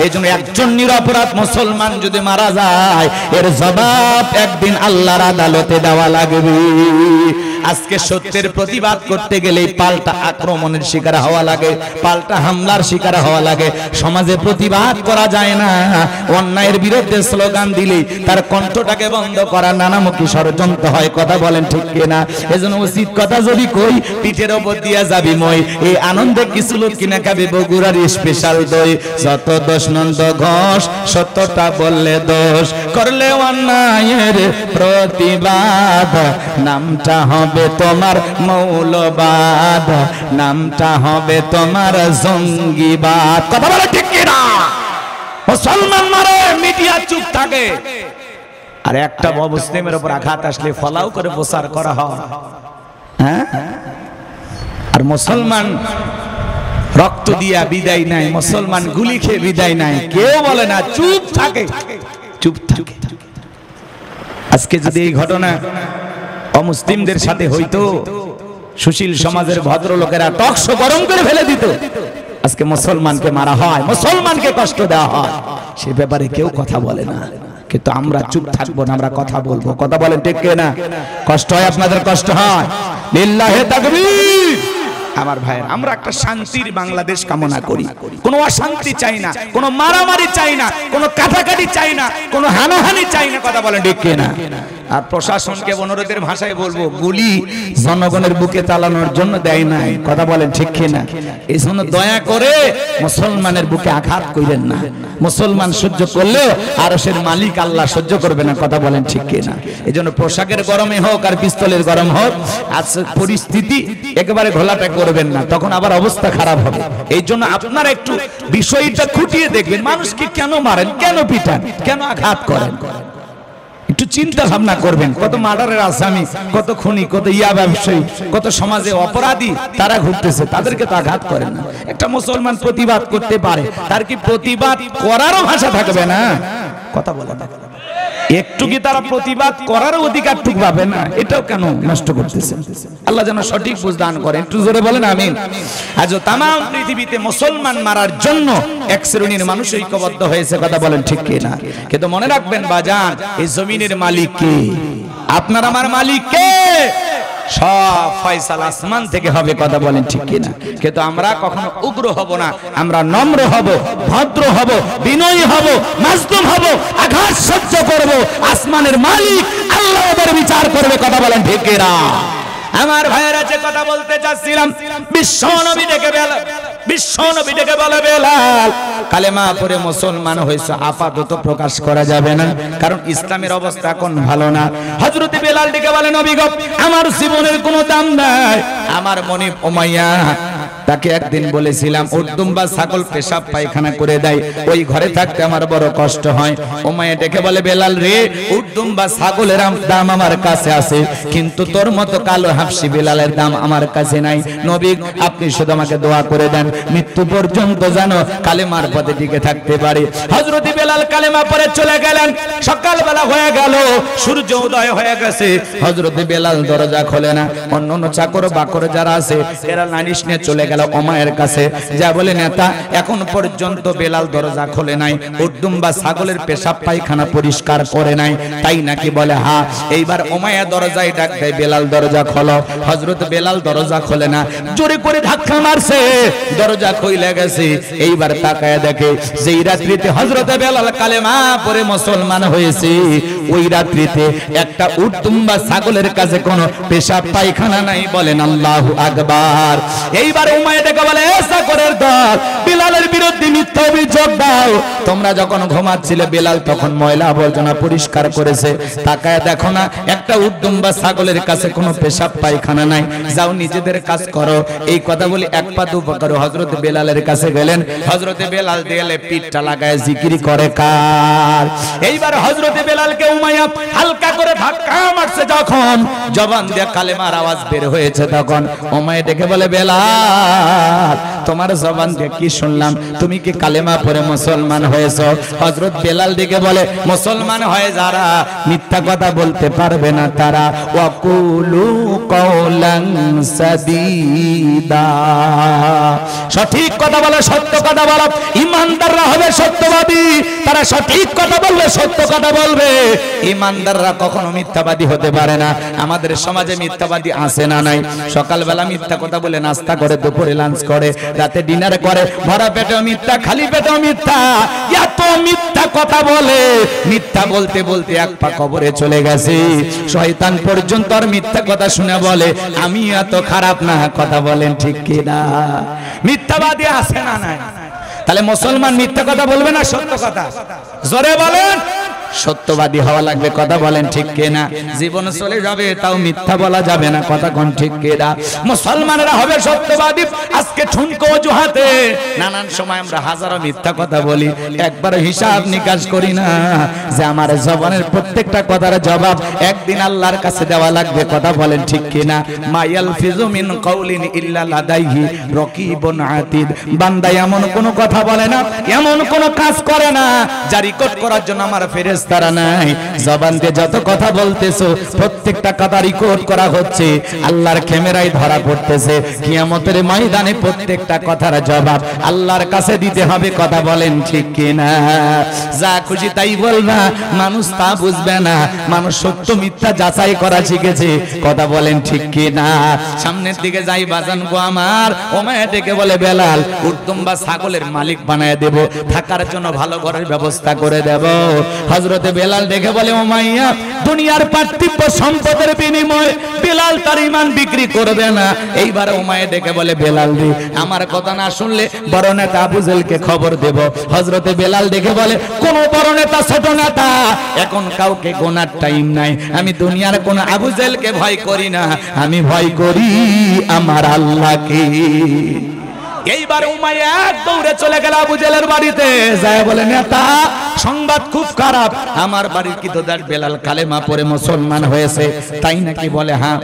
এই জন্য একজন নিরপরাধ মুসলমান যদি মারা যায় এর জবাব একদিন আল্লাহর আদালতে দেওয়া লাগবে। আজকে সত্যের প্রতিবাদ করতে গেলে পাল্টা আক্রমণের শিকার হওয়া লাগে, পাল্টা হামলার শিকার হওয়া লাগে। সমাজে প্রতিবাদ করা যায় না, অন্যায়ের বিরুদ্ধে স্লোগান দিলে তার কণ্ঠটাকে বন্ধ করা নানামুখী ষড়যন্ত্র হয়। কথা বলেন ঠিক কিনা? এজন্য উচিত কথা যদি কই, পিঠের ওপর দিয়া যাবি মই। এই আনন্দে কিছু লোক কিনা খাবে বগুড়ার স্পেশাল দই। যত দোষ নন্দ ঘোষ, সত্যটা বললে দোষ, করলে অন্যায়ের প্রতিবাদ, নামটা হবে তোমার মৌলবাদ, নামটা হবে তোমার জঙ্গিবাদ। কথা বলে ঠিক কিনা? মুসলমান মারে, মিডিয়া চুপ থাকে, আর একটা মুসলিমের উপর আঘাত আসলে ফলাও করে প্রচার করা হয়। হ্যাঁ, আর মুসলমান রক্ত দিয়া বিদায় নাই, মুসলমান গুলি খেয়ে বিদায় নাই, কেউ বলে না, চুপ থাকে, চুপ থাকে। আজকে যদি এই ঘটনা অমুসলিমদের সাথে হইতো, সুশীল সমাজের ভদ্রলোকেরা টকশো গরম করে ফেলে দিত। আজকে মুসলমানকে মারা হয়, মুসলমানকে কষ্ট দেওয়া হয়, সে ব্যাপারে কেউ কথা বলে না। কিন্তু আমরা চুপ থাকবো না, আমরা কথা বলবো। কথা বলেন ঠিক কিনা? কষ্ট হয়, আপনাদের কষ্ট হয়? লিল্লাহে তাকবীর। আমার ভাইয়ের, আমরা একটা শান্তির বাংলাদেশ কামনা করি, কোনো অশান্তি চাই না, কোনো মারামারি চাই না, কোনো কাটাকাটি চাই না, কোনো হানাহানি চাই না। কথা বলেন ঠিক কিনা? আর প্রশাসনকে অনুরোধের ভাষায় বলবো, গুলি জনগণের বুকে চালানোর জন্য দেয় নাই। কথা বলেন ঠিক কিনা? এই জন্য দয়া করে মুসলমানের বুকে আঘাত করেন না। মুসলমান সহ্য করলেও আরশের মালিক আল্লাহ সহ্য করবে না। কথা বলেন ঠিক কিনা? এই জন্য পোশাকের গরমে হোক আর পিস্তলের গরম হোক, আজ পরিস্থিতি একেবারে ঘোলাটে করবেন না, তখন আবার অবস্থা খারাপ হবে। এই জন্য আপনারা একটু বিষয়টা খুঁটিয়ে দেখবেন, মানুষকে কেন মারেন, কেন পিটান, কেন আঘাত করেন, একটু চিন্তা ভাবনা করবেন, কত মার্ডারের আসামি, কত খুনি, কত ইয়া ব্যবসায়ী, কত সমাজে অপরাধী তারা ঘুরতেছে, তাদেরকে তো আঘাত করে না। একটা মুসলমান প্রতিবাদ করতে পারে, তার কি প্রতিবাদ করারও ভাষা থাকবে না? কথা বলে একটু কি তারা প্রতিবাদ করার অধিকারটুকু পাবে না? এটাও কেন নষ্ট করতেছে? আল্লাহ যেন সঠিক বুঝ দান করেন। একটু জোরে বলেন আমিন। আজ তাম পৃথিবীতে মুসলমান মারার জন্য এক শ্রেণীর মানুষ ঐক্যবদ্ধ হয়েছে, কথা বলেন ঠিক কি না? কিন্তু মনে রাখবেন বাজান, এই জমিনের মালিক কে? আপনার আমার মালিক কে? সব ফয়সালা আসমান থেকে হবে, কথা বলেন ঠিক কি না? কিন্তু আমরা কখনো উগ্র হব না, আমরা নম্র হব, ভদ্র হব, বিনয়ী হব, মাজলুম হব, আঘাত সহ্য করব। আসমানের মালিক আল্লাহ ওদের বিচার করবে, কথা বলেন ঠিক কি না? আমার ভাইয়েরা যে কথা বলতে চাচ্ছিলাম, বিশ্বনবী ডেকে বলে বেলাল, কালেমা পড়ে মুসলমান হয়েছে, আপাতত প্রকাশ করা যাবে না, কারণ ইসলামের অবস্থা এখন ভালো না। হযরত বেলাল ডেকে বলে, নবী গো, আমার জীবনের কোনো দাম নাই। আমার মনিব উমাইয়া, তাকে একদিন বলেছিলাম উর্দুম বা ছাগল পেশাব পায়খানা করে দেয়, ওই ঘরে থাকতে আমার বড় কষ্ট হয়। উমাইয়া ডেকে বলে, বেলাল রে, উর্দুম বা ছাগলের দাম আমার কাছে আছে, কিন্তু তোর মতো কালো হাফসি বেলালের দাম আমার কাছে নাই। নবী, আপনি শুধু আমাকে দোয়া করে দেন, মৃত্যু পর্যন্ত যেন কালেমার পথে টিকে থাকতে পারে। হযরত বেলাল কালেমা পড়ে চলে গেলেন। সকালবেলা হয়ে গেল, সূর্য উদয় হয়ে গেছে। হযরত বেলাল দরজা খোলে না। অন্য চাকর বাকর যারা আছে এরা নালিশ নিয়ে চলে গেল ওমায়ের কাছে, যা বলে, নেতা, এখন পর্যন্ত বেলাল দরজা খোলে নাই, উর্দুম বা ছাগলের পেশাব পায়খানা পরিষ্কার করে নাই, তাই নাকি? বলে হ্যাঁ। এইবার ওমায়া দরজায় ডাক দেয়, বেলাল দরজা খোলো। হযরত বেলাল দরজা খোলে না, জোরে করে ধাক্কা মারছে, দরজা খুলে গেছে। এইবার তাকায় দেখে যেই রাত্রিতে হযরত বেলাল কালেমা পড়ে মুসলমান হয়েছে, ওই রাত্রিতে একটা উর্দুম বা ছাগলের কাছে কোনো পেশাব পায়খানা নাই। বলেন আল্লাহু আকবার। এইবার উমাইয়া ডেকে বলে, চাকরের দল, বেলালের বিরুদ্ধে মিথ্যা অভিযোগ দাও। তোমরা যখন ঘুমাচ্ছিলে বেলাল তখন ময়লা আবর্জনা পরিষ্কার করেছে, তাকায় দেখো না একটা উর্দুম বা ছাগলের কাছে কোনো পেশাব পায়খানা নাই, যাও নিজেদের কাজ করো। এই কথা বলি এক পা দু পা করে হযরত বেলালের কাছে গেলেন। হযরত বেলাল দেয়ালে পিঠটা লাগায় জিকির করে কার? এইবার হযরত বেলালকে উমাইয়া হালকা করে ধাক্কা মারছে, যখন জবান দিয়ে কালেমার আওয়াজ বের হয়েছে, তখন উমাইয়া ডেকে বলে, বেলাল, তোমার জবান দিয়ে কি শুনলাম? তুমি কি কালেমা পড়ে মুসলমান হয়েছো? হযরত বেলাল ডেকে বলে, মুসলমান হয়ে যারা মিথ্যা কথা বলতে পারবে না তারা ওয়াকুলু কওলান সাদীদা, সঠিক কথা বলে, সত্য কথা বলো। ইমানদাররা হবে সত্যবাদী, তারা সঠিক কথা বলবে, সত্য কথা বলবে। ইমানদাররা কখনো মিথ্যাবাদী হতে পারে না। আমাদের সমাজে মিথ্যাবাদী আছে না নাই? সকালবেলা মিথ্যা কথা বলে নাস্তা করে, দুপুরে লাঞ্চ করে, রাতে ডিনার করে, ভরা পেটেও মিথ্যা, খালি পেটেও মিথ্যা, এত মিথ্যা কথা বলে, মিথ্যা বলতে বলতে এক পা কবরে চলে গেছে। শয়তান পর্যন্ত আর মিথ্যা কথা শুনে বলে আমি এত খারাপ না, কথা বলেন ঠিক কি না? মিথ্যাবাদী আছে না নাই? তাহলে মুসলমান মিথ্যা কথা বলবে না সত্য কথা? জোরে বলেন। সত্যবাদী হওয়া লাগবে, কথা বলেন ঠিক কিনা? জীবন চলে যাবে তাও মিথ্যা বলা যাবে না, কথা কোন ঠিক কিনা? মুসলমানরা হবে সত্যবাদী। আজকে ঠুনকো অজুহাতে নানান সময় আমরা হাজারো মিথ্যা কথা বলি, একবার হিসাব নিকাশ করি না যে আমার জবানের প্রত্যেকটা কথার জবাব একদিন আল্লাহর কাছে দেওয়া লাগবে, কথা বলেন ঠিক কিনা? মায়াল ফিজু মিন কাউলিন ইল্লা লাদাইহি রাকিবুন আতীদ। বান্দা এমন কোন কথা বলে না, এমন কোন কাজ করে না যা রেকর্ড করার জন্য আমার ফেরেশতারা নাই। জবান দিয়ে যত কথা বলতেছো প্রত্যেকটা কথা রেকর্ড করা হচ্ছে, আল্লাহর ক্যামেরায় ধরা পড়তেছে। কিয়ামতের ময়দানে প্রত্যেকটা কথার জবাব আল্লাহর কাছে দিতে হবে, কথা বলেন ঠিক কিনা? যা খুশি তাই বলবা, মানুষ তা বুঝবে না। মানুষ সত্য মিথ্যা যাচাই করা শিখেছে, কথা বলেন ঠিক কিনা? সামনের দিকে যাই বাজান গো আমার, ওমায়া ডেকে বলে, বেলাল, উর্দুম বা ছাগলের মালিক বানায় দেব, থাকার জন্য ভালো ঘরের ব্যবস্থা করে দেব। হযরতে বেলাল দেখে বলে, উমাইয়া, দুনিয়ার পার্থিব সম্পদের বিনিময়ে বেলাল তার ঈমান বিক্রি করবে না। এইবার উমাইয়া দেখে বলে, বেলাল রে, আমার কথা না শুনলে বড় নেতা আবু জেলকে খবর দেব। হযরতে বেলাল দেখে বলে, কোন বড় নেতা ছোট নেতা এখন কাউকে গোনার টাইম নাই। আমি দুনিয়ার কোন আবু জেলকে ভয় করি না, আমি ভয় করি আমার আল্লাহকে। এইবার উমাইয়া এক দৌড়ে চলে গেল আবু জেহেলের বাড়িতে, যায় বলে নেতা সংবাদ খুব খারাপ, আমার বাড়ির কি দোদার বেলাল কালেমা পড়ে মুসলমান হয়েছে। তাই নাকি? বলে হ্যাঁ।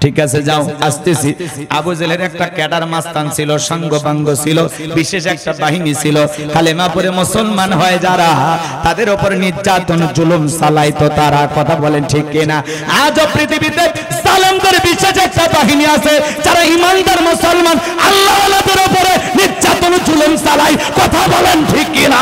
ঠিক আছে যাও, আসতেছি। আবু জেহেলের একটা ক্যাডার মাস্তান ছিল, সাঙ্গপাঙ্গ ছিল, বিশেষ একটা বাহিনী ছিল। কালেমা পড়ে মুসলমান হয় যারা, তাদের উপর নির্যাতন জুলুম চালাইতো তারা। কথা বলেন ঠিক কিনা? আজও পৃথিবীতে জালেমদের বিশেষ একটা বাহিনী আছে যারা ইমানদার মুসলমান আল্লাহওয়ালাদের উপরে নির্যাতন জুলুম চালায়। কথা বলেন ঠিক কিনা?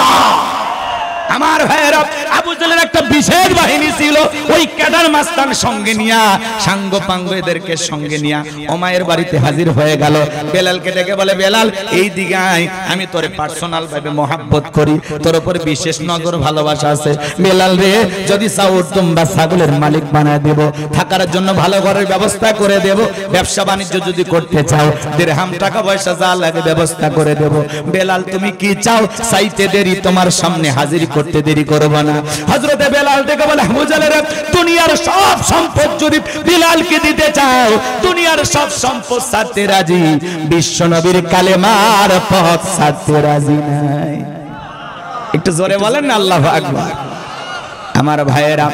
আমার ভাইয়েরা, আবু জেহেলের একটা বিশেষ বাহিনী ছিল, ওই ক্যাডার মাস্তান সঙ্গে নিয়া, সাঙ্গ পাঙ্গ এদেরকে সঙ্গে নিয়া ওমায়ের বাড়িতে হাজির হয়ে গেল। বেলালকে ডেকে বলে, বেলাল এই দিকে আয়, আমি তোরে পার্সোনাল ভাবে মহাব্বত করি, তোর উপর বিশেষ নজর ভালোবাসা আছে। বেলাল রে, যদি চাও তোমরা ছাগলের মালিক বানায় দেব, থাকার জন্য ভালো ঘরের ব্যবস্থা করে দেব, ব্যবসা বাণিজ্য যদি করতে চাও দিরহাম টাকা পয়সা যা লাগে ব্যবস্থা করে দেব। বেলাল তুমি কি চাও? চাইতে দেরি তোমার সামনে হাজির করতে দেরি করব না। হযরতে বেলাল থেকে বলে, আবু জেহেলের দুনিয়ার সব সম্পদ যদি বিলালকে দিতে চাও, দুনিয়ার সব সম্পদ ছাড়তে রাজি, বিশ্ব নবীর কালেমার পথ ছাড়তে রাজি নাই। একটু জোরে বলেন না আল্লাহু আকবার। আমার ভাইয়েরা,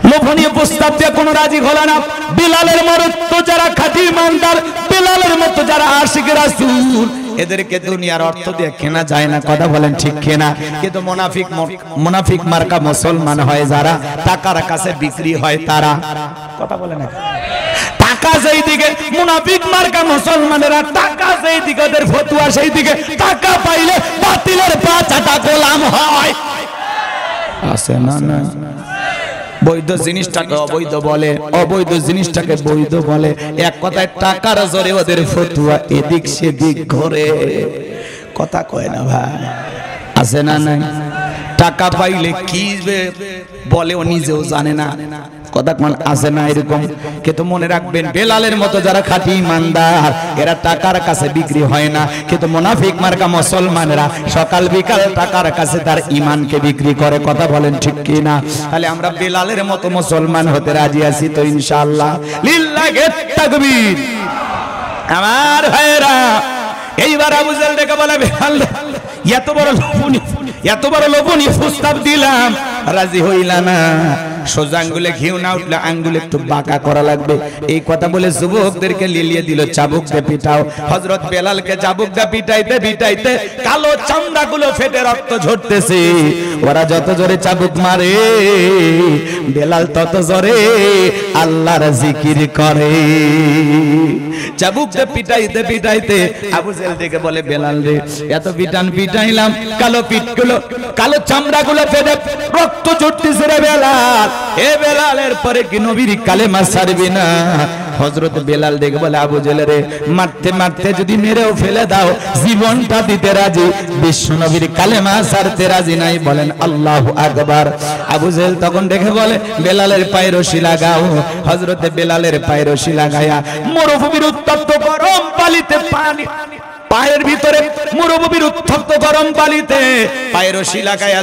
লোভনীয় প্রস্তাব দিয়ে কোনো রাজি হলো না। বিলালের মতো যারা খাঁটি ইমানদার, বিলালের মতো যারা আশিক রাসূল, এদেরকে দুনিয়ার অর্থ দিয়ে কেনা যায় না। কথা বলেন ঠিক কিনা? কিন্তু মুনাফিক মার্কা মুসলমান হয় যারা, টাকার কাছে বিক্রি হয় তারা। কথা বলেন না? টাকা যেই দিকে মুনাফিক মার্কা মুসলমানেরা, টাকা যেই দিকে ওদের ফতুয়া সেই দিকে, টাকা পাইলে বাতিলের পা চাটা গোলাম হয়। আছে না? না, বৈধ জিনিসটাকে অবৈধ বলে, অবৈধ জিনিসটাকে বৈধ বলে। এক কথায় টাকার জোরে ওদের ফতুয়া এদিক সেদিক ঘুরে। কথা কয় না ভাই? আছে না? নাই? টাকা পাইলে কি বলে ও নিজেও জানে না। কথা কোন আছে না এরকম? কিন্তু মনে রাখবেন, বেলালের মতো যারা খাঁটি ইমানদার, এরা টাকার কাছে বিক্রি হয় না। কিন্তু মুনাফিক মার্কা মুসলমানেরা সকাল বিকাল টাকার কাছে তার ঈমানকে বিক্রি করে। কথা বলেন ঠিক কি না? তাহলে আমরা বেলালের মতো মুসলমান হতে রাজি আছি তো ইনশাআল্লাহ? লিল্লাহি তাকবীর। আমার ভাইরা, এইবার আবু জেহেল ডেকে বলে, বেলাল এত বড় লোভনীয় প্রস্তাব দিলাম, রাজি হইলা না। সোজা আঙ্গুলে ঘিউ না উঠলে আঙ্গুলে একটু বাঁকা করা লাগবে। এই কথা বলে যুবকদেরকে লিলিয়ে দিল, চাবুক দিয়ে পিটাও। হযরত বেলালকে চাবুক দিয়ে পিটাইতে পিটাইতে কালো চামড়াগুলো ফেটে রক্ত ঝরতেছে। ওরা যত জোরে চাবুক মারে, বেলাল তত জোরে আল্লাহর জিকির করে। চাবুক দিয়ে পিটাইতে পিটাইতে আবু জেহেল থেকে বলে, বেলাল রে, এত পিটাইলাম, কালো পিঠগুলো, কালো চামড়াগুলো ফেটে রক্ত ঝরতেছে রে বেলাল। এ বেলালের পরে কি নবীর কালেমা ছাড়বি না? হযরত বেলাল দেখে বলে, আবু জেহেল রে, মারতে মারতে যদি মেরেও ফেলে দাও, জীবনটা দিতে রাজি, বিশ্ব নবীর কালেমা ছাড়তে রাজি নাই। বলেন আল্লাহু আকবার। আবু জেহেল তখন দেখে বলে, বেলালের পায়ে রশি লাগাও। হযরতে বেলালের পায়ে রশি লাগায়া মরুভূমির উত্তপ্ত গরম পানিতে, পায়ের ভিতরে মরুভূমির উত্তপ্ত গরম বালিতে পায়ের রশি লাগায়া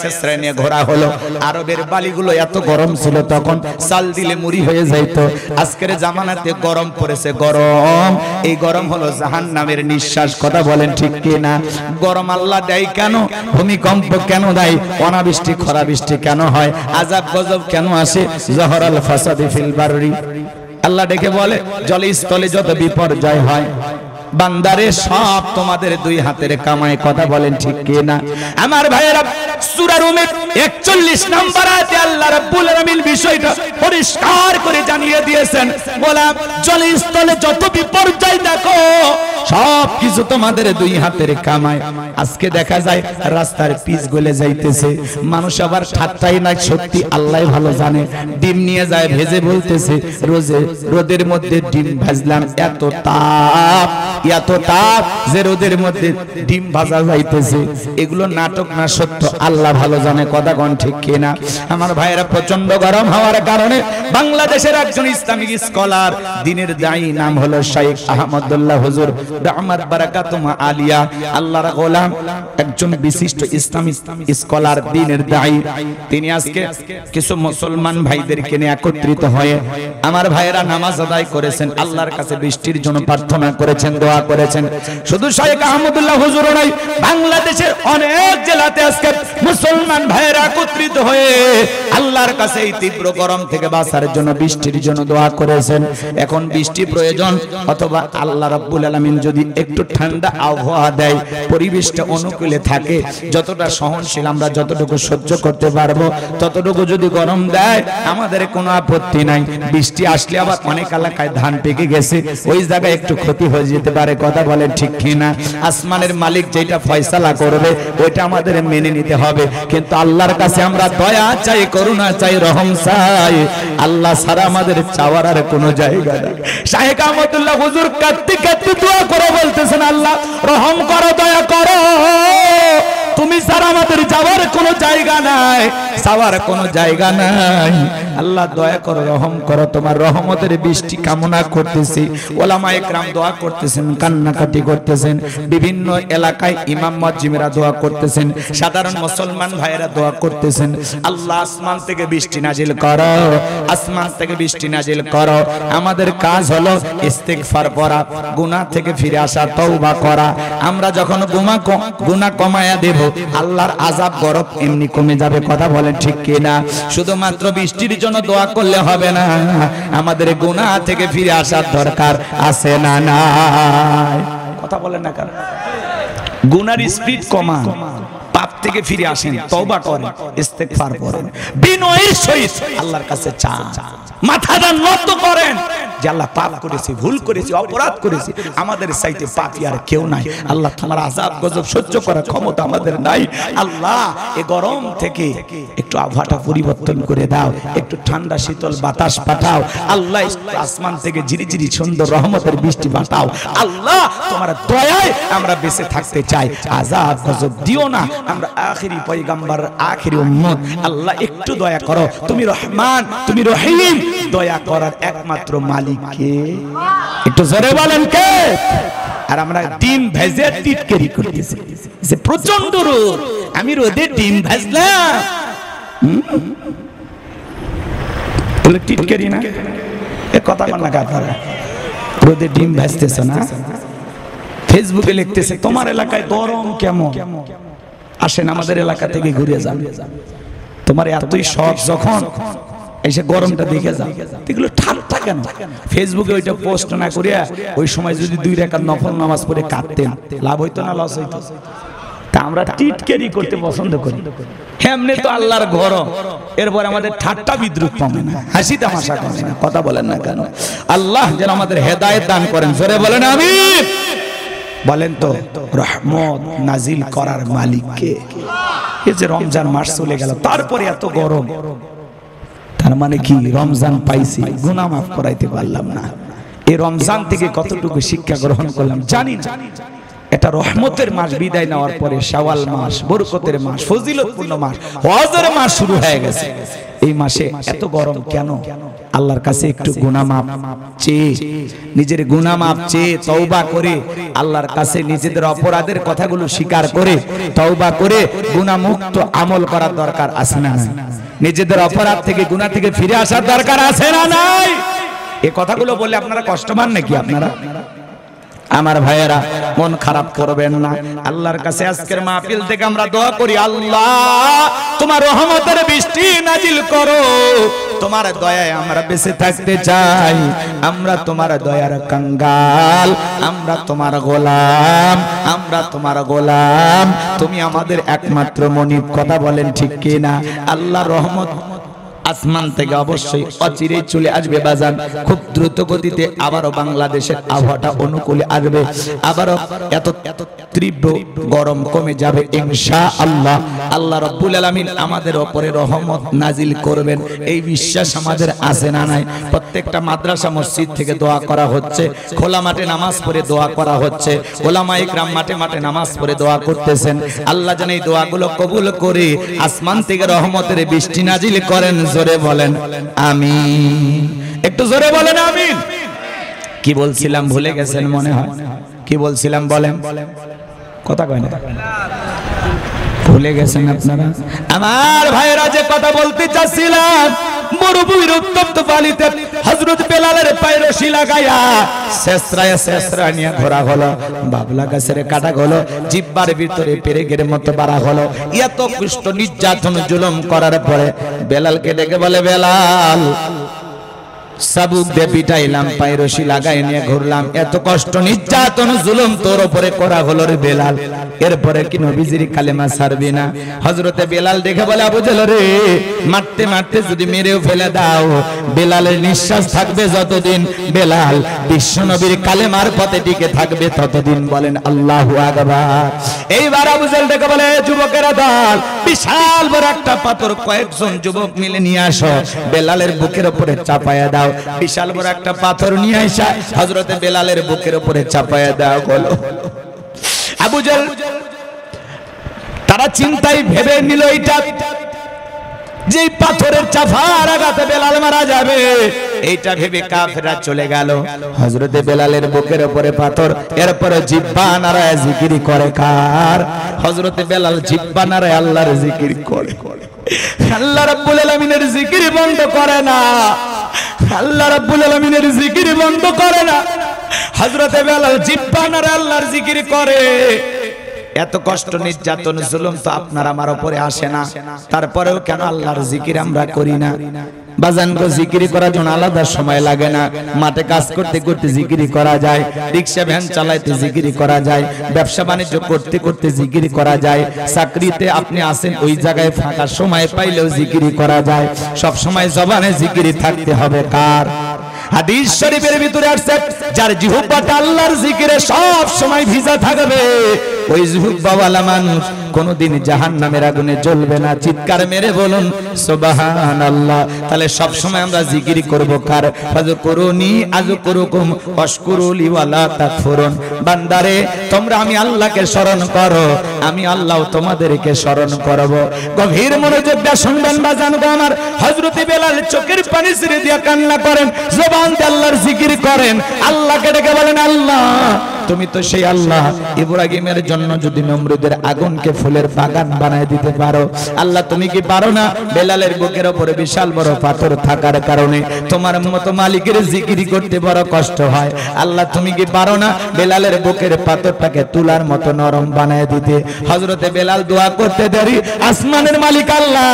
শেষরায় নিয়ে ঘোরা হলো। আরবের বালিগুলো এত গরম ছিল তখন, চাল দিলে মুড়ি হয়ে যাইত। আজকের জামানাতে গরম পড়েছে, গরম। এই গরম হলো জাহান্নামের নিঃশ্বাস। কথা বলেন ঠিক কি না? গরম আল্লাহ দেয় কেন? ভূমিকম্প কেন দেয়? অনাবৃষ্টি খরা বৃষ্টি কেন হয়? আযাব গজব কেন আসে? জহরাল ফাসাদি ফিল বাররি। আল্লাহ ডেকে বলে, জলে স্থলে যত বিপর্যয় হয়, বান্দারে সব তোমাদের দুই হাতের কামাই। কথা বলেন ঠিক কি না? আমার ভাইয়েরা, সূরা রুমের 41 নম্বর আয়াতে আল্লাহ রাব্বুল আলামিন বিষয়টা পরিষ্কার করে জানিয়ে দিয়েছেন। বললাম, জলস্থলে যত বিপর্যয় দেখো, সব কিছু তোমাদের দুই হাতের কামাই। আজকে দেখা যায় রাস্তার পিচ গলে যাইতেছে, মানুষ আবার ঠাট্টাই না সত্যি আল্লাহ ভালো জানে, ডিম নিয়ে যায় ভেজে বলতেছে, রোদের মধ্যে ডিম ভাজলাম, এত তাপ যে রোদের মধ্যে ডিম ভাজা যাইতেছে। এগুলো নাটক না সত্য আল্লাহ ভালো জানে। কথা কোন ঠিক কিনা? আমার ভাইয়েরা, প্রচন্ড গরম হওয়ার কারণে বাংলাদেশের একজন ইসলামিক স্কলার, দিনের দায়ী, নাম হলো শাইখ আহমদুল্লাহ হুজুর দামাত বারাকাতুহুম আলিয়া, আল্লাহর গোলাম, একজন বিশিষ্ট ইসলামিক স্কলার, দ্বীনের দায়ী। তিনি আজকে কিছু মুসলমান ভাইদেরকে নিয়ে একত্রিত হয়ে আমার ভাইয়েরা নামাজ আদায় করেছেন, আল্লাহর কাছে বৃষ্টির জন্য প্রার্থনা করেছেন, দোয়া করেছেন। শুধু শাইখ আহমদুল্লাহ হুজুর নয়, বাংলাদেশের অনেক জেলাতে আজকে মুসলমান ভাইয়েরা একত্রিত হয়ে আল্লাহর কাছে এই তীব্র গরম থেকে বাঁচার জন্য বৃষ্টির জন্য দোয়া করেছেন। এখন বৃষ্টি প্রয়োজন, অথবা আল্লাহ রাব্বুল আলামিন যদি একটু ঠান্ডা আবহাওয়া দেয়, পরিবেশটা অনুকূলে থাকে, যতটা সহনশীল আমরা যতটুকু সহ্য করতে পারবো ততটুকু যদি গরম দেয় আমাদের কোনো আপত্তি নাই। বৃষ্টি আসলে আবার অনেক এলাকায় ধান পেকে গেছে, ওই জায়গায় একটু ক্ষতি হয়ে যেতে পারে, কথা বলেন ঠিক কিনা? আসমানের মালিক যেটা ফয়সালা করবে ওইটা আমাদের মেনে নিতে হবে, কিন্তু আল্লাহর কাছে আমরা দয়া চাই, করুণা চাই, রহম চাই। আল্লাহ ছাড়া আমাদের চাওয়ার আর কোনো জায়গা নেই। শাইখ আহমদুল্লাহ হুজুর কাঁদতে কাঁদতে দোয়া করে বলতেছেন, আল্লাহ রহম করো, দয়া করো, তুমি ছাড়া আমাদের যাওয়ার কোনো জায়গা নাই, চাওয়ার কোনো জায়গা নাই। আল্লাহ দয়া করো, রহম করো, তোমার রহমতের বৃষ্টি কামনা করতেছি। ওলামায়ে কেরাম দোয়া করতেছেন, কান্নাকাটি করতেছেন, বিভিন্ন এলাকায় ইমাম মুয়াজ্জিমেরা দোয়া করতেছেন, সাধারণ মুসলমান ভাইয়েরা দোয়া করতেছেন, আল্লাহ আসমান থেকে বৃষ্টি নাজিল করো, আসমান থেকে বৃষ্টি নাজিল করো। আমাদের কাজ হলো ইস্তিগফার পড়া, গুনাহ থেকে ফিরে আসা, তওবা করা। আমরা যখন গুনাহ কমায়া দেব, আল্লাহর আযাব গরব এমনি কমে যাবে, কথা বলেন ঠিক কিনা? শুধুমাত্র বৃষ্টির জন্য দোয়া করলে হবে না, আমাদের গুনাহ থেকে ফিরে আসার দরকার আছে না নাই? কথা বলেন না কেন? গুনার স্পিড কমান, পাপ থেকে ফিরে আসেন, তওবা করেন, ইস্তিগফার করেন, বিনয়ের সহিত আল্লাহর কাছে চান, মাথাটা নত করেন যে আল্লাহ পাপ করেছি, ভুল করেছি, অপরাধ করেছি, আমাদের চাইতে পাপী আর কেউ নাই। আল্লাহ তোমার আযাব গজব সহ্য করার ক্ষমতা আমাদের নাই। আল্লাহ এই গরম থেকে একটু আবহাওয়াটা পরিবর্তন করে দাও, একটু ঠান্ডা শীতল বাতাস পাঠাও। আল্লাহ আসমান থেকে ঝিরিঝিরি সুন্দর রহমতের বৃষ্টি পাঠাও। আল্লাহ তোমার দয়ায় আমরা বেঁচে থাকতে চাই, আযাব গজব দিও না। আমরা আখিরি পয়গম্বর, আখিরি উম্মত, আল্লাহ একটু দয়া করো। তুমি রহমান, তুমি রহিম, দয়া করার একমাত্র মালিক কে? একটু জোরে বলেন কে? আর আমরা ডিম ভেজে টিটকারি করতেছি, যে প্রচন্ড রোদ, আমি রোদে ডিম ভাজলাম, বলে টিটকারি না? এ কথা বল না, আপনারা রোদে ডিম ভাজতেছ না? ফেসবুকে লিখতেছে তোমার এলাকায় গরম কেমন, আসেন আমাদের এলাকা থেকে ঘুরে যান। তোমার এতই শখ যখন এসে গরমটা দেখে যাও, এগুলো ঠান্ডা কেন? ফেসবুকে ওইটা পোস্ট না করিয়া ওই সময় যদি 2 রাকাত নফল নামাজ পড়ে কাঁদতেন, লাভ হইতো না লস হইতো? তা আমরা টিটকারি করতে পছন্দ করি, এমনি তো আল্লাহর গরম, এরপর আমাদের ঠাট্টা বিদ্রুপ কমে না, হাসি তামাশা কমে না, কথা বলেন না কেন? আল্লাহ যেন আমাদের হেদায়েত দান করেন, জোরে বলেন আমিন। বলেন তো রহমত নাজিল করার মালিক কে? এই যে রমজান মাস চলে গেল, তারপরে এত গরম, তার মানে কি রমজান পাইছি, গুনাহ মাফ করাইতে পারলাম না। এই রমজান থেকে কতটুকু শিক্ষা গ্রহণ করলাম জানি না। এটা রহমতের মাস বিদায় নেওয়ার পরে শাওয়াল মাস, বরকতের মাস, ফজিলতপূর্ণ মাস, হজের মাস শুরু হয়ে গেছে। এই মাসে এত গরম কেন? আল্লাহর কাছে একটু গুনাহ মাফ চেয়ে, নিজের গুনাহ মাফ চেয়ে তওবা করে, আল্লাহর কাছে নিজেদের অপরাধের কথাগুলো স্বীকার করে তওবা করে গুনাহ মুক্ত আমল করার দরকার আছে না নাই? নিজেদের অপরাধ থেকে, গুনাহ থেকে ফিরে আসার দরকার আছে না নাই? এই কথাগুলো বললে আপনারা কষ্ট পান নাকি? আপনারা আমার ভাইয়েরা মন খারাপ করবেন না। আল্লাহর কাছে আজকের মাহফিল থেকে আমরা দোয়া করি, আল্লাহ তোমার রহমতের বৃষ্টি নাজিল করো, তোমার দয়ায় আমরা বেঁচে থাকতে চাই, আমরা তোমার দয়ার কাঙ্গাল, আমরা তোমার গোলাম, আমরা তোমার গোলাম, তুমি আমাদের একমাত্র মনিব, কথা বলেন ঠিক কিনা? আল্লাহ রহমত আসমান থেকে অবশ্যই অচিরেই চলে আসবে বাজান, খুব দ্রুত গতিতে আবারও বাংলাদেশের আবহাওয়াটা অনুকূলে আসবে, আবারও এত তীব্র গরম কমে যাবে ইনশাআল্লাহ। আল্লাহ রাব্বুল আলামিন আমাদের উপরে রহমত নাজিল করবেন, এই বিশ্বাস আমাদের আছে না নাই? প্রত্যেকটা মাদ্রাসা মসজিদ থেকে দোয়া করা হচ্ছে, খোলা মাঠে নামাজ পড়ে দোয়া করা হচ্ছে, ওলামায়ে কেরাম মাঠে মাঠে নামাজ পড়ে দোয়া করতেছেন। আল্লাহ যেন এই দোয়াগুলো কবুল করে আসমান থেকে রহমতের বৃষ্টি নাজিল করেন, জোরে বলেন আমিন, একটু জোরে বলেন আমিন। কি বলছিলাম ভুলে গেছেন মনে হয়? কি কি বলছিলাম বলেন, কথা কয় না, ভুলে গেছেন আপনারা? আমার ভাইরা যে কথা বলতে চাচ্ছিলাম, মরুভূমির উত্তপ্ত বালিতে হযরত বেলালের পায়ে রশি লাগায়া শেষরা নিয়ে ঘোরা হলো, বাবলা গাছের কাটা হলো, জিহ্বার ভিতরে পেরেকের মতো বাড়া হলো। এত কষ্ট নির্যাতন জুলুম করার পরে বেলালকে ডেকে বলে, বেলাল সাবুক দিয়ে পিটাইলাম, পায়ে রশি লাগাই নিয়ে ঘুরলাম, এত কষ্ট নির্যাতন জুলুম তোর উপরে করা হলো রে বেলাল, এরপরে কি নবীজির কালেমা ছাড়বি না? হযরতে বেলাল দেখে বলে, আবু জাহল রে, মারতে মারতে যদি মেরেও ফেলে দাও, বেলালের নিঃশ্বাস থাকবে যতদিন, বেলাল বিশ্ব নবীর কালেমার পথে টিকে থাকবে ততদিন। বলেন আল্লাহু আকবার। এইবার আবু জাহল দেখে বলে, যুবকেরা দল, বিশাল বড় একটা পাথর কয়েকজন যুবক মিলে নিয়ে আসো, বেলালের বুকের উপরে চাপায়া দাও। বিশাল বড় একটা পাথর নিয়ে আসা হযরতে বেলালের বুকের উপরে চাপায়া দেওয়া হলো। আবু জাহল তারা চিন্তায় ভেবে নিল এইটা যে পাথরের চাপার আঘাতে বেলাল মারা যাবে, এইটা ভেবে কাফেররা চলে গেল। হযরতে বেলালের বুকের উপরে পাথর, এরপরে জিহ্বা নাড়ায় জিকির করে কার? হযরতে বেলাল জিহ্বা নাড়ায় আল্লাহর জিকির করে। আল্লাহ রাব্বুল আলামিনের জিকির বন্ধ করে না, আল্লাহ রাব্বুল আলামিনের জিকির বন্ধ করে না। হযরতে বেলাল জিহ্বা নাড়ায় আল্লাহর জিকির করে। এত কষ্ট নির্যাতন জুলুম তো আপনার আমার উপরে আসে না, তারপরেও কেন আল্লাহর জিকির আমরা করি না? বাজান গো, জিকির করার জন্য আলাদা সময় লাগে না? মাঠে কাজ করতে করতে জিকির করা যায়, রিকশা ভ্যান চালাইতে জিকির করা যায়, ব্যবসা বাণিজ্য করতে করতে জিকির করা যায়, চাকরিতে আপনি আছেন ওই জায়গায় ফাঁকা সময় পাইলেও জিকির করা যায়। সব সময় জবানে জিকির থাকতে হবে কার? হাদিস শরীফের ভিতরে আছে, যার জিহ্বাটা আল্লাহর জিকিরে সব সময় ভিজা থাকবে, ওই জিহ্বাওয়ালা মানুষ কোনদিন জাহান্নামের আগুনে জ্বলবে না। চিৎকার মেরে বলুন সুবহানাল্লাহ। তাহলে সব সময় আমরা জিকির করব কার? ফাযকুরুনি আযকুরুকুম ওয়াশকুরুলি ওয়ালা তাকফুরুন। বান্দারে, তোমরা আমি আল্লাহকে স্মরণ করো, আমি আল্লাহও তোমাদেরকে স্মরণ করব। গভীর মনোযোগ দিয়ে শুনবেন বাজান গো আমার। হযরতে বেলাল চোখের পানি ছেড়ে দিয়ে কান্না করেন, জবান দিয়ে আল্লাহর জিকির করেন, আল্লাহকে ডেকে বলেন, আল্লাহ তুমি তো সেই আল্লাহ, ইব্রাহিমের জন্য যদি নমরুদের আগুনকে ফুলের বাগান বানায় দিতে পারো, আল্লাহ তুমি কি পারো না? বেলালের বুকের উপরে বিশাল বড় পাথর থাকার কারণে তোমার মতো মালিকের জিকির করতে বড় কষ্ট হয়, আল্লাহ তুমি কি পারো না বেলালের বুকের পাথরটাকে তুলার মতো নরম বানায় দিতে? হযরতে বেলাল দোয়া করতে দেরি, আসমানের মালিক আল্লাহ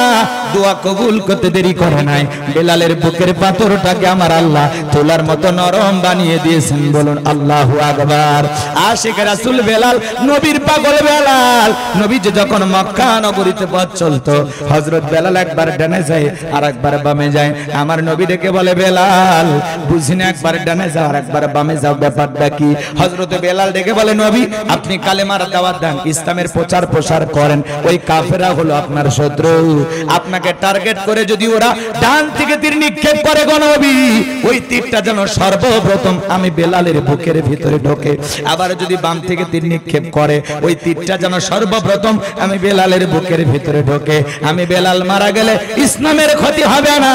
দোয়া কবুল করতে দেরি করে নাই, বেলালের বুকের পাথরটাকে আমার আল্লাহ তুলার মতো নরম বানিয়ে দিয়েছেন। বলুন আল্লাহু আকবার। আশিক রাসূল বেলাল, নবীর পাগল বেলাল। নবী যখন মক্কা নগরীতে পথ চলতো, হযরত বেলাল একবার ডানে যায় আর একবার বামে যায়। আমার নবী ডেকে বলে, বেলাল বুঝিনা, একবার ডানে যাও আর একবার বামে যাও, ব্যাপারটা কি? হযরত বেলাল ডেকে বলে, নবী আপনি কালেমার দাওয়াত দেন, ইসলামের প্রচার প্রসার করেন, ওই কাফেররা হলো আপনার শত্রু, আপনাকে টার্গেট করে যদি ওরা ডান থেকে তীর নিক্ষেপ করে গো নবী, ওই তীরটা যেন সর্বপ্রথম আমি বেলালের বুকের ভিতরে ঢোকে, আবার যদি বাম থেকে তীর নিক্ষেপ করে ওই তীরটা যেন সর্বপ্রথম আমি বেলালের বুকের ভিতরে ঢোকে। আমি বেলাল মারা গেলে ইসলামের ক্ষতি হবে না,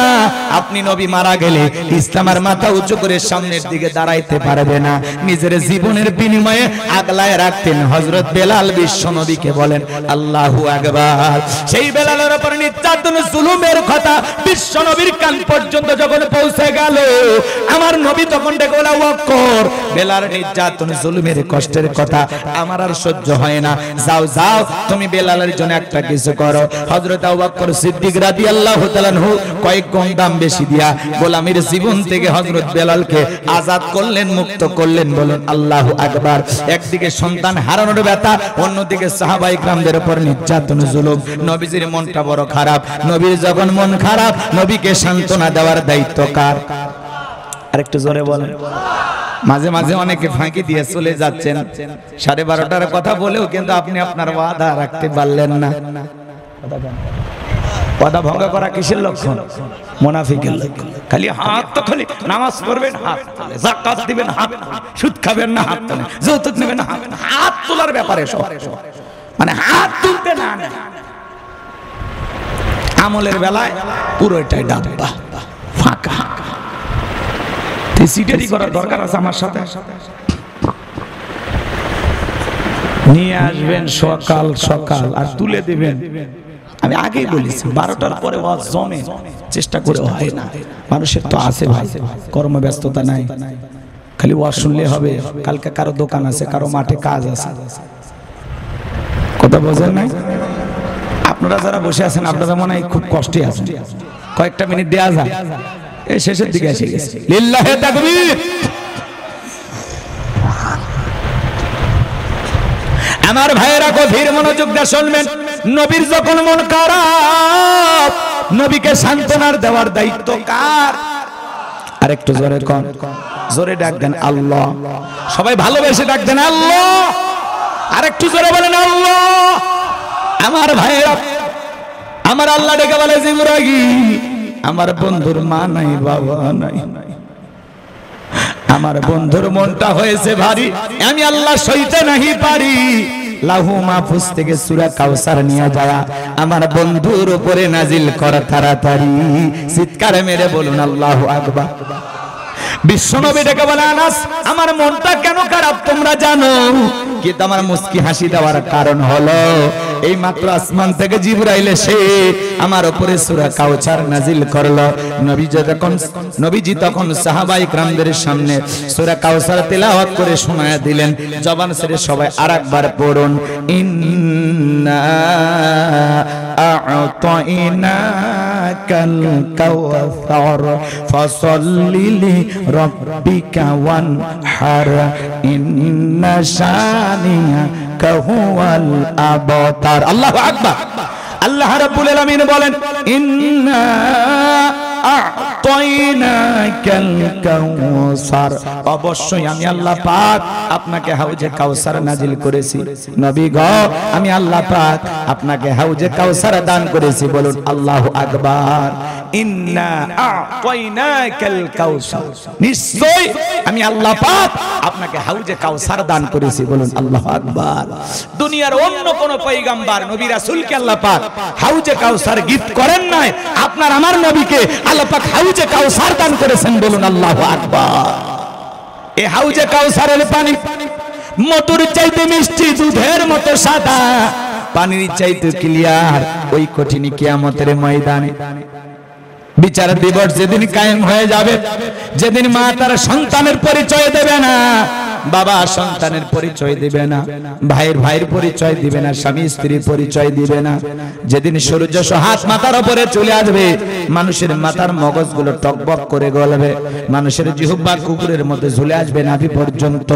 আপনি নবী মারা গেলে ইসলামের মাথা উঁচু করে সামনের দিকে দাঁড়াইতে পারবে না। নিজের জীবনের বিনিময়ে আগলায় রাখতেন হযরত বেলাল। বিশ্ব নবীকে বলেন আল্লাহু আকবার। সেই বেলালের উপর নির্যাতন জুলুমের কথা বিশ্ব নবীর কান পর্যন্ত যখন পৌঁছে গেল, আমার নবী তখন ডেকে বলে, ওয়াক্কর বেলাল নির্যাতন জুলুমের কষ্টের কথা আমার আর সহ্য হয় না, যাও যাও তুমি বেলালের জন্য একটা কিছু করো। হযরত আবু বকর সিদ্দিক রাদিয়াল্লাহু তাআলা আনহু কয়েক গুণ দাম বেশি দিয়া গোলামীর জীবন থেকে হযরত বেলালকে আজাদ করলেন, মুক্ত করলেন। বলুন আল্লাহু আকবার। একদিকে সন্তান হারানোর ব্যথা, অন্যদিকে সাহাবায়ে কিরামদের উপর নির্যাতন জুলুম। নবীজির মনটা বড় খারাপ। নবীর যখন মন খারাপ, নবীকে সান্ত্বনা দেওয়ার দায়িত্ব কার? আরেকটু জোরে বলেন। মাঝে মাঝে অনেকে ফাঁকি দিয়ে চলে যাচ্ছেন, 12:30টার কথা বলেও কিন্তু আপনি আপনার ওয়াদা রাখতে পারলেন না। ওয়াদা ভঙ্গ করা কিসের লক্ষণ? মুনাফিকের লক্ষণ। খালি হাত তো খালি নামাজ পড়বেন হাত তোলে, যাকাত দিবেন হাত তোলে, সুদ খাবেন না হাত তোলে, যৌতুক নেবেন না হাত তোলার ব্যাপারে সব, মানে হাত তুলতে না, আমলের বেলায় পুরোটাই ডাব্বা ফাঁকা। সিটারি করার দরকার আছে আমার সাথে। নিয়ে আসবেন সকাল সকাল আর তুলে দিবেন। আমি আগেই বলেছি 12টার পরে ওয়াজ জমে, চেষ্টা করে হয় না। মানুষের তো আছে ভাই, কর্মব্যস্ততা নাই, খালি ওয়াজ শুনলে হবে? কালকে কারো দোকান আছে, কারো মাঠে কাজ আছে, কথা বোঝেন নাই? আপনারা যারা বসে আছেন আপনারা মনে হয় খুব কষ্টে আছেন, কয়েকটা মিনিট দেয়া যায়, এই শেষের দিকে এসে গেছে। লিল্লাহে তাকবীর। আমার ভাইয়েরা গভীর মনোযোগ দিয়ে শুনবেন। নবীর যখন মন খারাপ, নবীকে সান্ত্বনার দেওয়ার দায়িত্ব কার? আরেকটু জোরে কোন, জোরে ডাক দেন আল্লাহ। সবাই ভালোবেসে ডাক দেন আল্লাহ। আরেকটু জোরে বলেন আল্লাহ। আমার ভাইয়েরা, আমার আল্লাহ ডেকে বলে জিবরাইল, আমার বন্ধুর মা নাই, বাবা নাই, আমার বন্ধুর মনটা হয়েছে ভারী, আমি আল্লাহ সইতে নাহি পারি। লাহু মাহফুজ থেকে সূরা কাউসার নিয়ে যাওয়া আমার বন্ধুর উপরে নাজিল কর তাড়াতাড়ি। চিৎকার মেরে বলুন আল্লাহু আকবার। বিশ্বনবী ডেকে বলে, আনাস আমার মনটা কেন খারাপ তোমরা জানো? কিন্তু আমার মুস্কি হাসি দেওয়ার কারণ হলো এই মাত্র আসমান থেকে জিবরাইল এসে আমার উপরে সূরা কাউসার নাজিল করলো। নবীজি তখন সাহাবায়ে কেরামদের সামনে সূরা কাউসার তেলাওয়াত করে শোনায়া দিলেন। জবান ছেড়ে সবাই আরেকবার পড়ুন, ইন্না আ'তাইনাকাল কাউসার ফাসাল্লি লিরাব্বিকা ওয়ানহার ইন্না শানিয়াকা হুয়াল আবতার। আল্লাহু আকবার। আল্লাহ রাব্বুল আলামিন বলেন, ইন্না আ'তাইনাকাল কাউসার, অবশ্যই আমি আল্লাহ পাক আপনাকে হাউজে কাউসার নাজিল করেছি। নবী গো, আমি আল্লাহ পাক আপনাকে হাউজে কাউসার দান করেছি। বলুন আল্লাহু আকবার। ইন্না আ'তাইনাকাল কাউসার, নিশ্চয় আমি আল্লাহ পাক আপনাকে হাউজে কাউসার দান করেছি। বলুন আল্লাহু আকবার। দুনিয়ার অন্য কোন পয়গম্বর নবী রাসূলকে আল্লাহ পাক হাউজে কাউসার গিফট করেন নাই, আপনার আমার নবীকে আল্লাহ পাক হাউজে কাউসার দান করেছেন। বলুন আল্লাহু আকবার। এই হাউজে কাউসারের পানি মধুর চাইতে মিষ্টি, দুধের মতো সাদা, পানির চাইতে ক্লিয়ার। ওই কঠিন কিয়ামতের ময়দানে বিচার দিবস যেদিন কায়েম হয়ে যাবে, যেদিন মা তার সন্তানের পরিচয় দেবে না, বাবা সন্তানের পরিচয় দিবে না, ভাইয়ের পরিচয় দিবে না, স্বামী স্ত্রীর পরিচয় দিবে না, যেদিন সূর্য হাত মাথার উপরে চলে আসবে, মানুষের মাথার মগজগুলো টকবক করে গলবে, মানুষের জিহ্বা কুকুরের মধ্যে ঝুলে আসবে নাভি পর্যন্ত,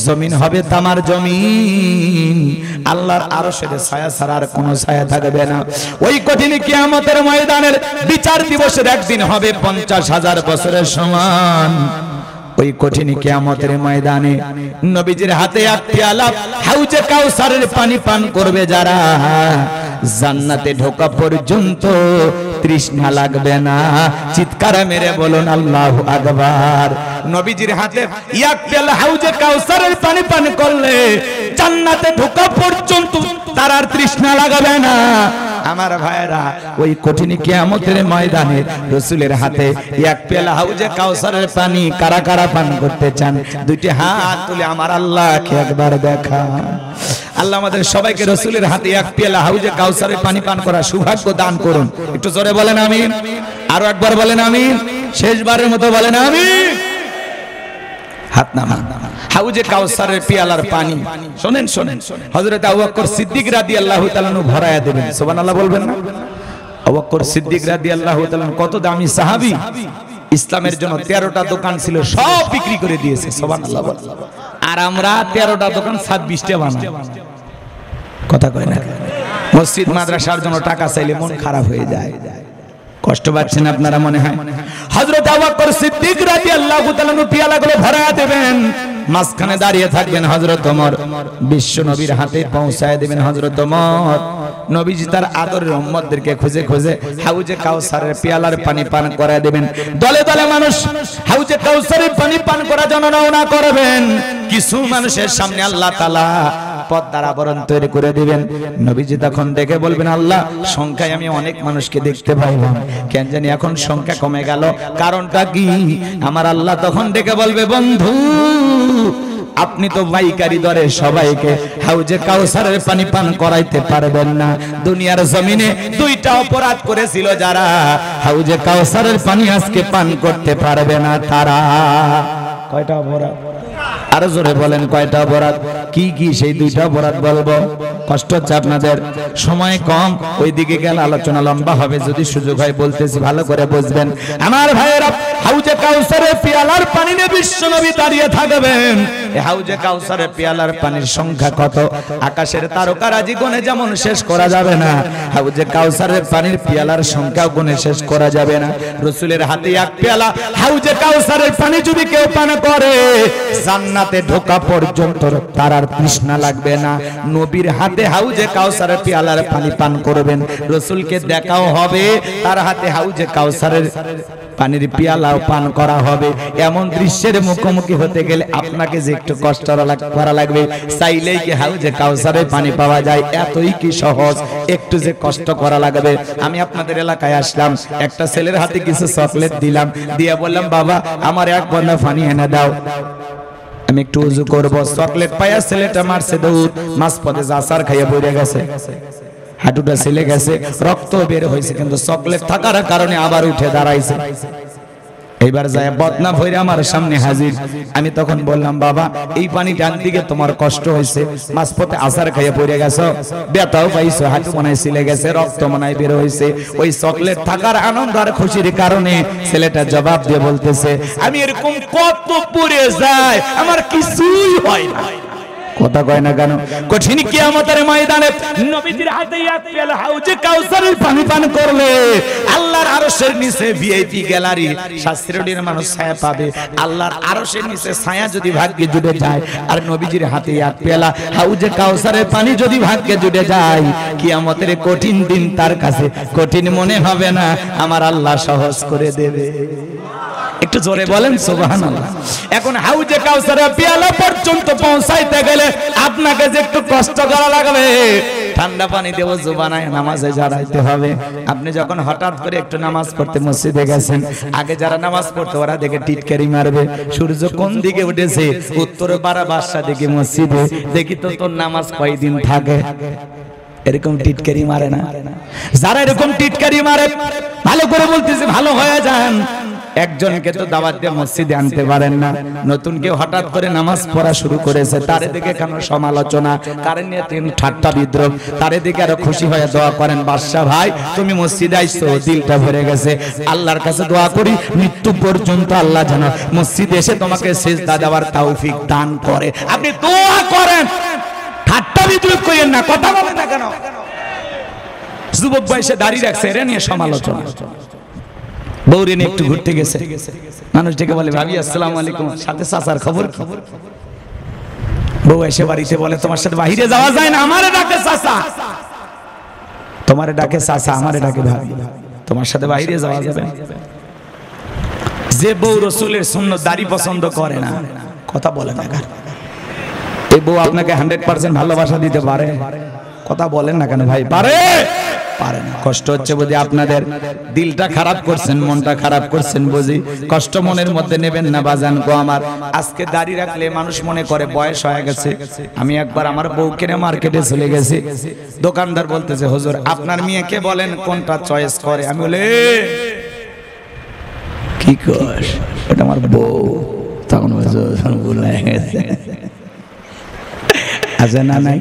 জমিন হবে তামার জমিন, আল্লাহর আরশের ছায়া ছাড়া আর কোনো ছায়া থাকবে না। ওই কঠিন কিয়ামতের ময়দানের বিচার দিবসের একদিন হবে 50,000 বছরের সমান। ওই কঠিন কিয়ামতের ময়দানে নবীজির হাতে এক পেয়ালা হাউজে কাউসারের পানি পান করবে যারা, জান্নাতে ঢোকা পর্যন্ত তৃষ্ণা লাগবে না। চিৎকার মেরে বলুন আল্লাহু আকবার। নবীজির হাতে এক পেয়ালা হাউজে কাউসারের পানি পান করলে জান্নাতে ঢোকা পর্যন্ত তার আর তৃষ্ণা লাগবে না। আমার ভাইরা, ওই কঠিন কিয়ামতের ময়দানে রাসূলের হাতে এক পেয়ালা হাউজে কাউসারের পানি কারা কারা পান করতে চান? দুইটি হাত তুলে আমার আল্লাহকে একবার দেখান। আল্লাহ আমাদের সবাইকে রাসূলের হাতে এক পেয়ালা হাউজে কাউসারের পানি পান করার সৌভাগ্য দান করুন। একটু জোরে বলেন আমিন। আরো একবার বলেন আমিন। শেষবারের মতো বলেন আমিন। হাত নামান। হাউজে কাউসারের পেয়ালার পানি শুনেন শুনেন, হযরত আবু বকর সিদ্দিক রাদিয়াল্লাহু তাআলা ভরায়া দেবেন। সুবহানাল্লাহ বলবেন না? আবু বকর সিদ্দিক রাদিয়াল্লাহু তাআলা কত দামি সাহাবী, ইসলামের জন্য 13টা দোকান ছিল, সব বিক্রি করে দিয়েছে। সুবহানাল্লাহ বল। আর আমরা 13টা দোকান 26টা বানাই, কথা কয় না? মসজিদ মাদ্রাসার জন্য টাকা চাইলে মন খারাপ হয়ে যায়। কষ্ট পাচ্ছেন আপনারা মনে হয়? হযরত আবু বকর সিদ্দিক রাদিয়াল্লাহু তাআলা পেয়ালাগুলো ভরায়া দেবেন, মাঝখানে দাঁড়িয়ে থাকবেন হযরত ওমর, বিশ্ব নবীর হাতে পৌঁছায় দেবেন হযরত ওমর। নবীজি তার আদরের উম্মতদেরকে খুঁজে খুঁজে হাউজে কাউসারের পেয়ালার পানি পান করায় দেবেন। দলে দলে মানুষ হাউজে কাউসারের পানি পান করার জন্য রওনা করবেন। কিছু মানুষের সামনে আল্লাহ তাআলা পদ্মার আবরণ তৈরি করে দিবেন। নবীজি তখন দেখে বলবেন, আল্লাহ সংখ্যায় আমি অনেক মানুষকে দেখতে পাইলাম, কেন জানি এখন সংখ্যা কমে গেল, কারণটা কি? আমার আল্লাহ তখন ডেকে বলবে, বন্ধু আপনি তো পাইকারি দরে সবাইকে হাউজে কাউসারের পানি পান করাইতে পারবেন না। দুনিয়ার জমিনে দুইটা অপরাধ করেছিল যারা, হাউজে কাউসারের পানি আজকে পান করতে পারবে না তারা। কয়টা অপরাধ? আরো জোরে বলেন কয়টা অপরাধ? কি কি সেই দুইটা অপরাধ বলবো? কষ্ট হচ্ছে আপনাদের, সময় কম, ওইদিকে গেলে আলোচনা লম্বা হবে। যদি সুযোগ হয় বলতেছি, ভালো করে বুঝবেন আমার ভাইয়েরা। হাউজে কাউসারের পিয়ালার পানি নিয়ে বিশ্বনবী দাঁড়িয়ে থাকবেন। এই হাউজে কাউসারের পিয়ালার পানির সংখ্যা কত? আকাশের তারকারাজি গুণে যেমন শেষ করা যাবে না, হাউজে কাউসারের পানির পিয়ালার সংখ্যা গুণে শেষ করা যাবে না। রাসূলের হাতে এক পেয়ালা হাউজে কাউসারের পানি যদি কেউ পান করে, জান্নাতে ঢোকা পর্যন্ত তার আর তৃষ্ণা লাগবে না। নবীর হাতে হাউজে কাউসারের পিয়ালার পানি পান করবেন, রাসূলকে দেখাও হবে, তার হাতে হাউজে কাউসারের পানির পিয়ালাও পান করা হবে। এমন দৃশ্যের মুখোমুখি হতে গেলে আপনাকে যে একটু কষ্ট করা লাগবে, চাইলেই কি হাউজে কাউসারের পানি পাওয়া যায়? এতই কি সহজ? একটু যে কষ্ট করা লাগবে। আমি আপনাদের এলাকায় আসলাম, একটা ছেলের হাতে কিছু চকলেট দিলাম, দিয়ে বললাম বাবা আমার এক বন্ডা পানি এনে দাও, আমি একটু উজু করবো। চকলেট পাইয়া ছেলেটা মারছে দৌড়, মাছ পথে আচার খাইয়া পড়ে গেছে, হাঁটুটা ছিলে গেছে, রক্ত বের হয়েছে, কিন্তু চকলেট থাকার কারণে আবার উঠে দাঁড়াইছে। এইবার যায় বদনা ভরে আমার সামনে হাজির। আমি তখন বললাম বাবা এই পানি ডান দিকে তোমার কষ্ট হয়েছে, মাঝপথে আচার খাইয়ে পড়ে গেছো, ব্যথাও পাইছো, হাঁটু মনায় ছিলে গেছে, রক্ত মনায় বের হয়েছে। ওই চকলেট থাকার আনন্দ আর খুশির কারণে ছেলেটা জবাব দিয়ে বলতেছে আমি এরকম কত পড়ে যায়, আমার কিছুই হয় না। কথা কয় না কেন? কঠিন কিয়ামতের ময়দানে নবীজির হাতে এক পেয়ালা হাউজে কাউসারের পানি পান করলে আল্লাহর আরশের নিচে ভিআইপি গ্যালারি, শাস্ত্রীয় মানুষ ছায়া পাবে। আল্লাহর আরশের নিচে ছায়া যদি ভাগ্যে জুড়ে যায়, আর নবীজির হাতে এক পেয়ালা হাউজে কাউসারের পানি যদি ভাগ্যে জুড়ে যায়, কিয়ামতের কঠিন দিন তার কাছে কঠিন মনে হবে না, আমার আল্লাহ সহজ করে দেবে। একটু জোরে বলেন সুবহানাল্লাহ। এখন হাউজে কাউসারের পেয়ালা পর্যন্ত পৌঁছাইতে গেলে আপনাকে যে একটু কষ্ট করা লাগবে। ঠান্ডা পানি দিয়ে ওযু বানায় নামাজে দাঁড়াইতে হবে। আপনি যখন হঠাৎ করে একটু নামাজ পড়তে মসজিদে গেছেন, আগে যারা নামাজ পড়তো ওরা দেখে টিটকারি মারবে, সূর্য কোন দিকে উঠেছে, উত্তরে 12 দিকে মসজিদে, দেখি তো তোর নামাজ কয়দিন থাকে। এরকম টিটকারি মারে না? যারা এরকম টিটকারি মারে, ভালো করে বলতেছে ভালো হয়ে যান। একজনকে তো দাওয়াত দিয়ে মসজিদে আনতে পারেন না, নতুন কেউ হঠাৎ করে নামাজ পড়া শুরু করেছে, তার দিকে কেন সমালোচনা, তার নিয়ে ঠাট্টা বিদ্রোহ, তার দিকে আরো খুশি হয়ে দোয়া করেন বাদশা ভাই তুমি মসজিদে আইছো, দিলটা ভরে গেছে, আল্লাহর কাছে দোয়া করি মৃত্যু পর্যন্ত আল্লাহ যেন মসজিদে এসে তোমাকে সিজদা দেওয়ার তৌফিক দান করে। আপনি দোয়া করেন, ঠাট্টা বিদ্রোহ করেন না। কথা বলেন না কেন? যুবক বয়সে দাঁড়িয়ে রাখছে, এর নিয়ে সমালোচনা। বৌরে নিয়ে একটু ঘুরতে গেছে, মানুষ ডেকে বলে ভাবি আসসালামু আলাইকুম, সাথে চাচার খবর। বউ এসে বাড়িতে বলে তোমার সাথে বাহিরে যাওয়া যায় না, আমারে ডাকে চাচা, তোমারে ডাকে চাচা, আমারে ডাকে ভাবি, তোমার সাথে বাহিরে যাওয়া যাবে না। যে বউ রাসূলের সুন্নাত দাড়ি পছন্দ করে না, কথা বলে না কেন? এই বউ আপনাকে 100% ভালোবাসা দিতে পারে? কথা বলেন না কেন ভাই? পারে? পারে না। কষ্ট হচ্ছে বুঝি আপনাদের, দিলটা খারাপ করছেন, মনটা খারাপ করছেন বুঝি, কষ্ট মনের মধ্যে নেবেন না বাজান গো আমার। আজকে দাড়ি রাখলে মানুষ মনে করে বয়স হয়ে গেছে। আমি একবার আমার বউকে নিয়ে মার্কেটে চলে গেছি, দোকানদার বলতেছে হুজুর আপনার মেয়েকে বলেন কোনটা চয়েস করে। আমি বলে কি কর, এটা আমার বউ। তখন ভুলে গেছে আছে না নাই?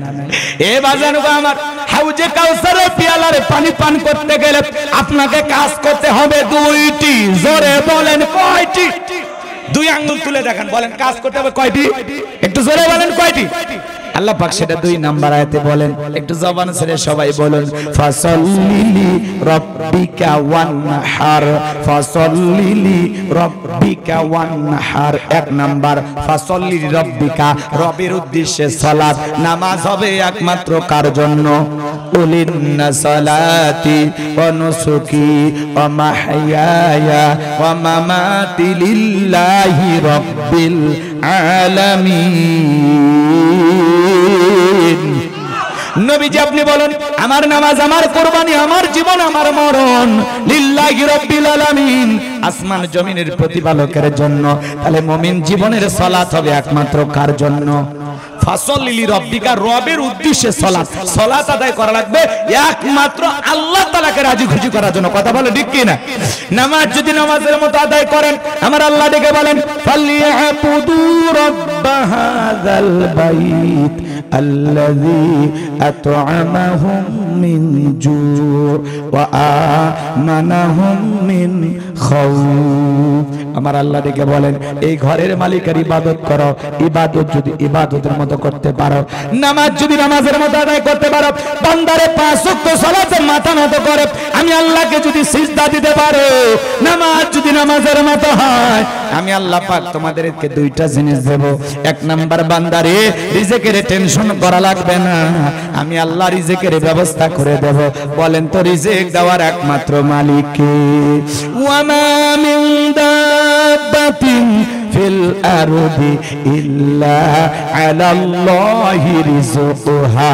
এ বাজানো আমার হাউজে কাউসারের পিয়ালার পানি পান করতে গেলে আপনাকে কাজ করতে হবে দুইটি। জোরে বলেন কয়টি? দুই আঙ্গুল তুলে দেখেন, বলেন কাজ করতে হবে কয়টি? একটু জোরে বলেন কয়টি? আল্লাহ পাক সেটা 2 নাম্বার আয়াতে বলেন, একটু জবান ছেড়ে সবাই বলুন ফাসাল্লি রাব্বিকা ওয়ানহার, ফাসাল্লি রাব্বিকা ওয়ানহার। 1 নাম্বার ফাসাল্লি রাব্বিকা, রবের উদ্দেশ্যে সালাত, নামাজ হবে একমাত্র কার জন্য? উলিন্না সালাতি ওয়া নুসুকি ওয়া মাহইয়ায়া ওয়া মামাতি লিল্লাহি রাব্বিল আলামিন। নবীজি আপনি বলেন আমার নামাজ, আমার কুরবানি, আমার জীবন, আমার মরণ লিল্লাহি রাব্বিল আলামিন, আসমান জমিনের প্রতিপালকের জন্য। তাহলে মুমিন জীবনের সালাত হবে একমাত্র কার জন্য? ফাসল্লি রব্বিকা, রবের উদ্দেশ্যে সালাত। সালাত আদায় করা লাগবে একমাত্র আল্লাহ তাআলাকে রাজি খুশি করার জন্য। কথা বলে ঠিক কি না? নামাজ যদি নামাজের মতো আদায় করেন, আমার আল্লাহ ডেকে বলেন ফালিয়াবুদু রাব্ব হাযাল বাইত আল্লাযী আত'আমাহুম মিন জু' ওয়া আমানাহুম মিন খাউফ। আমার আল্লাহ ডেকে বলেন এই ঘরের মালিকের ইবাদত করো। ইবাদত যদি ইবাদতের মতো করতে পারো, নামাজ যদি নামাজের মতো আদায় করতে পারো, বান্দারে 5 ওয়াক্ত সালাতে মাথা নত করে আমি আল্লাহকে যদি সিজদা দিতে পারো, নামাজ যদি নামাজের মতো হয়, আমি আল্লাহ পাক তোমাদেরকে দুইটা জিনিস দেব। এক নাম্বার, বান্দারে রিজিকের টেনশন করা লাগবে না, আমি আল্লাহ রিজিকের ব্যবস্থা করে দেব। বলেন তো রিজিক দেওয়ার একমাত্র মালিক কে? ওয়া মা মিন দাব্বাতিন ফিল আরদি ইল্লা আলাল্লাহি রিজকুহা।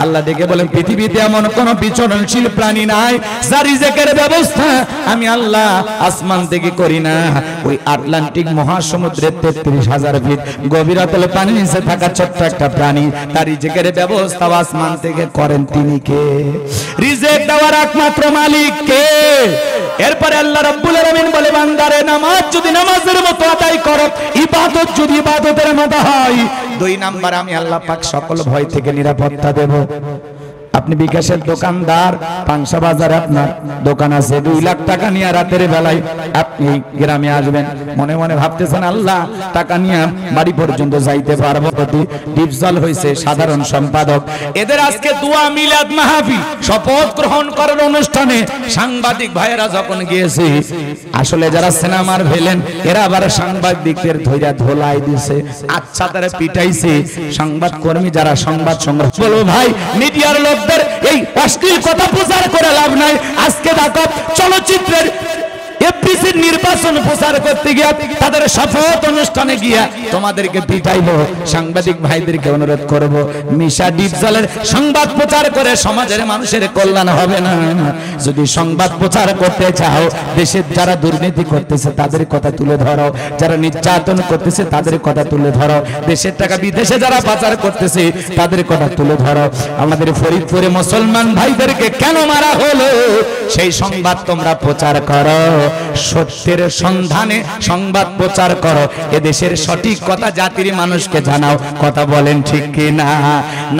আল্লাহ ডেকে বলেন পৃথিবীতে এমন কোন বিচরণশীল প্রাণী নাই যার রিজিকের ব্যবস্থা আমি আল্লাহ আসমান থেকে করি না। ওই আটলান্টিক মহাসমুদ্রের ৩৩,০০০ ফিট গভীরতল পানির নিচে থাকা ছোট্ট একটা প্রাণী, তার রিজিকের ব্যবস্থা আসমান থেকে করেন তিনি কে? রিজিক দেওয়ার একমাত্র মালিক কে? এরপরে আল্লাহ রাব্বুল আলামিন বলে বান্দারে নামাজ যদি নামাজের মতো আদায় করো, ইবাদত যদি ইবাদতের মতো হয়, 2 নাম্বার আমি আল্লাহ পাক সকল ভয় থেকে নিরাপত্তা দেব। আপনি বিকাশের দোকানদার, পাংশা বাজারে আপনার দোকান আছে, 2 লাখ টাকা নিয়ে রাতের বেলায় আপনি গ্রামে আসবেন, মনে মনে ভাবতেছেন আল্লাহ টাকা নিয়ে বাড়ি পর্যন্ত যাইতে পারবো। ডিপজল হয়েছে সাধারণ সম্পাদক, এদের আজকে দোয়া মিলাদ মাহফিল শপথ গ্রহণ করার অনুষ্ঠানে সাংবাদিক ভাইয়েরা যখন গিয়েছে, আসলে যারা সিনেমার ভিলেন এরা আবার সাংবাদিকদের ধৈর্য ধোলাই দিছে, আচ্ছা তারা পিটাইছে। সংবাদ কর্মী যারা সংবাদ সংগ্রহ, বলবো ভাই মিডিয়ার লোক এই অশ্লীল কথা প্রচার করে লাভ নাই। আজকে দেখো চলচ্চিত্রের এফডিসির নির্বাচন প্রচার করতে গিয়া তাদের শপথ অনুষ্ঠানে গিয়া তোমাদেরকে পিটাইবো। সাংবাদিক ভাইদেরকে অনুরোধ করব, মিশা ডিপজলের সংবাদ প্রচার করে সমাজের মানুষের কল্যাণ হবে না। যদি সংবাদ প্রচার করতে চাও, দেশের যারা দুর্নীতি করতেছে তাদের কথা তুলে ধরো, যারা নির্যাতন করতেছে তাদের কথা তুলে ধরো, দেশের টাকা বিদেশে যারা পাচার করতেছে তাদের কথা তুলে ধরো। আমাদের ফরিদপুরে মুসলমান ভাইদেরকে কেন মারা হলো সেই সংবাদ তোমরা প্রচার করো। সত্যের সন্ধানে সংবাদ প্রচার করো, এদেশের সঠিক কথা জাতির মানুষকে জানাও। কথা বলেন ঠিক কি না?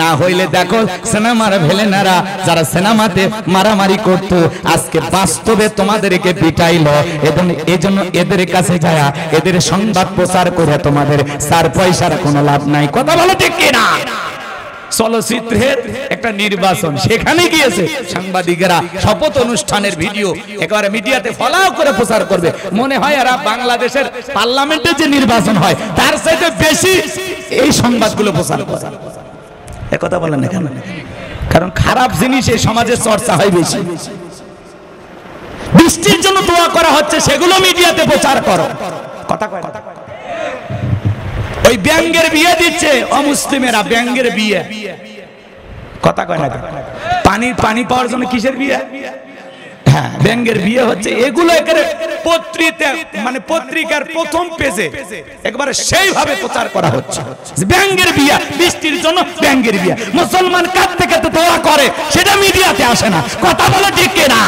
না হইলে দেখো সিনেমার ভিলেনেরা যারা সিনেমাতে মারামারি করত, আজকে বাস্তবে তোমাদেরকে পিটাইলো, এবং এজন্য এদের কাছে যায় এদের সংবাদ প্রচার করে তোমাদের 4 পয়সার কোনো লাভ নাই। কথা বলো ঠিক কি না? চলচ্চিত্রের একটা নির্বাচন, সেখানে গিয়েছে সাংবাদিকেরা শপথ অনুষ্ঠানের ভিডিও একেবারে মিডিয়াতে ফলাও করে প্রচার করবে, মনে হয় এরা বাংলাদেশের পার্লামেন্টে যে নির্বাচন হয় তার চাইতে বেশি এই সংবাদগুলো প্রচার করে। একথা বলেন না কেন? কারণ খারাপ জিনিস এই সমাজে চর্চা হয় বেশি। বৃষ্টির জন্য দোয়া করা হচ্ছে, সেগুলো মিডিয়াতে প্রচার করো। কথা কয় না? ওই ব্যাঙ্গের বিয়ে দিচ্ছে অমুসলিমেরা, ব্যাঙ্গের বিয়ে। কথা কয় না? পানি পাওয়ার জন্য কিসের বিয়ে? হ্যাঁ, ব্যাঙ্গের বিয়ে হচ্ছে। এগুলো একেবারে পত্রিকার প্রথম পেজে একবারে সেইভাবে প্রচার করা হচ্ছে, ব্যাঙ্গের বিয়ে, বৃষ্টির জন্য ব্যাঙ্গের বিয়ে। মুসলমান কাঁদতে কাঁদতে দোয়া করে, সেটা মিডিয়াতে আসে না। কথা বলো ঠিক না?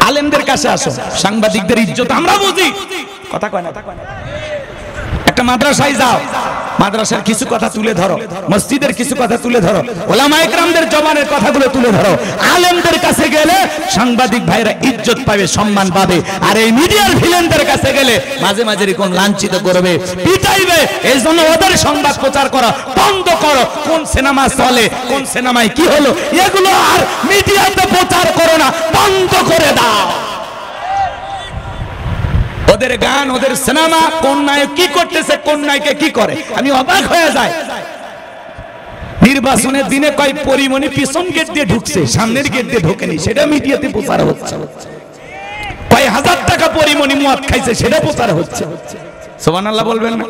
আলেমদের কাছে আসো, সাংবাদিকদের ইজ্জত আমরা বুঝি। কথা কয় না? একটা মাদ্রাসায় যাও, মাদ্রাসার কিছু কথা তুলে ধরো, মসজিদের কিছু কথা তুলে ধরো, ওলামায়ে কেরামদের জবানের কথাগুলো তুলে ধরো। আলেমদের কাছে গেলে সাংবাদিক ভাইরা ইজ্জত পাবে, সম্মান পাবে। আর এই মিডিয়ার ভিলেনদের কাছে গেলে মাঝে মাঝে এরকম লাঞ্ছিত করবে, পিটাইবে। এই জন্য ওদের সংবাদ প্রচার করা বন্ধ করো। কোন সিনেমা চলে, কোন সিনেমায় কি হলো, এগুলো আর মিডিয়াতে প্রচার করো না, বন্ধ করে দাও। ওদের গান, ওদের সিনেমা, কোন নায়ক কি করতেছে, কোন নায়িকা কি করে, আমি অবাক হয়ে যাই। নির্বাচনের দিনে কয় পরিমণি পিছন গেট দিয়ে ঢুকছে, সামনের গেট দিয়ে ঢোকেনি, সেটা মিডিয়াতে প্রচার হচ্ছে। কয় হাজার টাকা পরিমণি মদ খাইছে, সেটা প্রচার হচ্ছে। সুবহানাল্লাহ বলবেন না?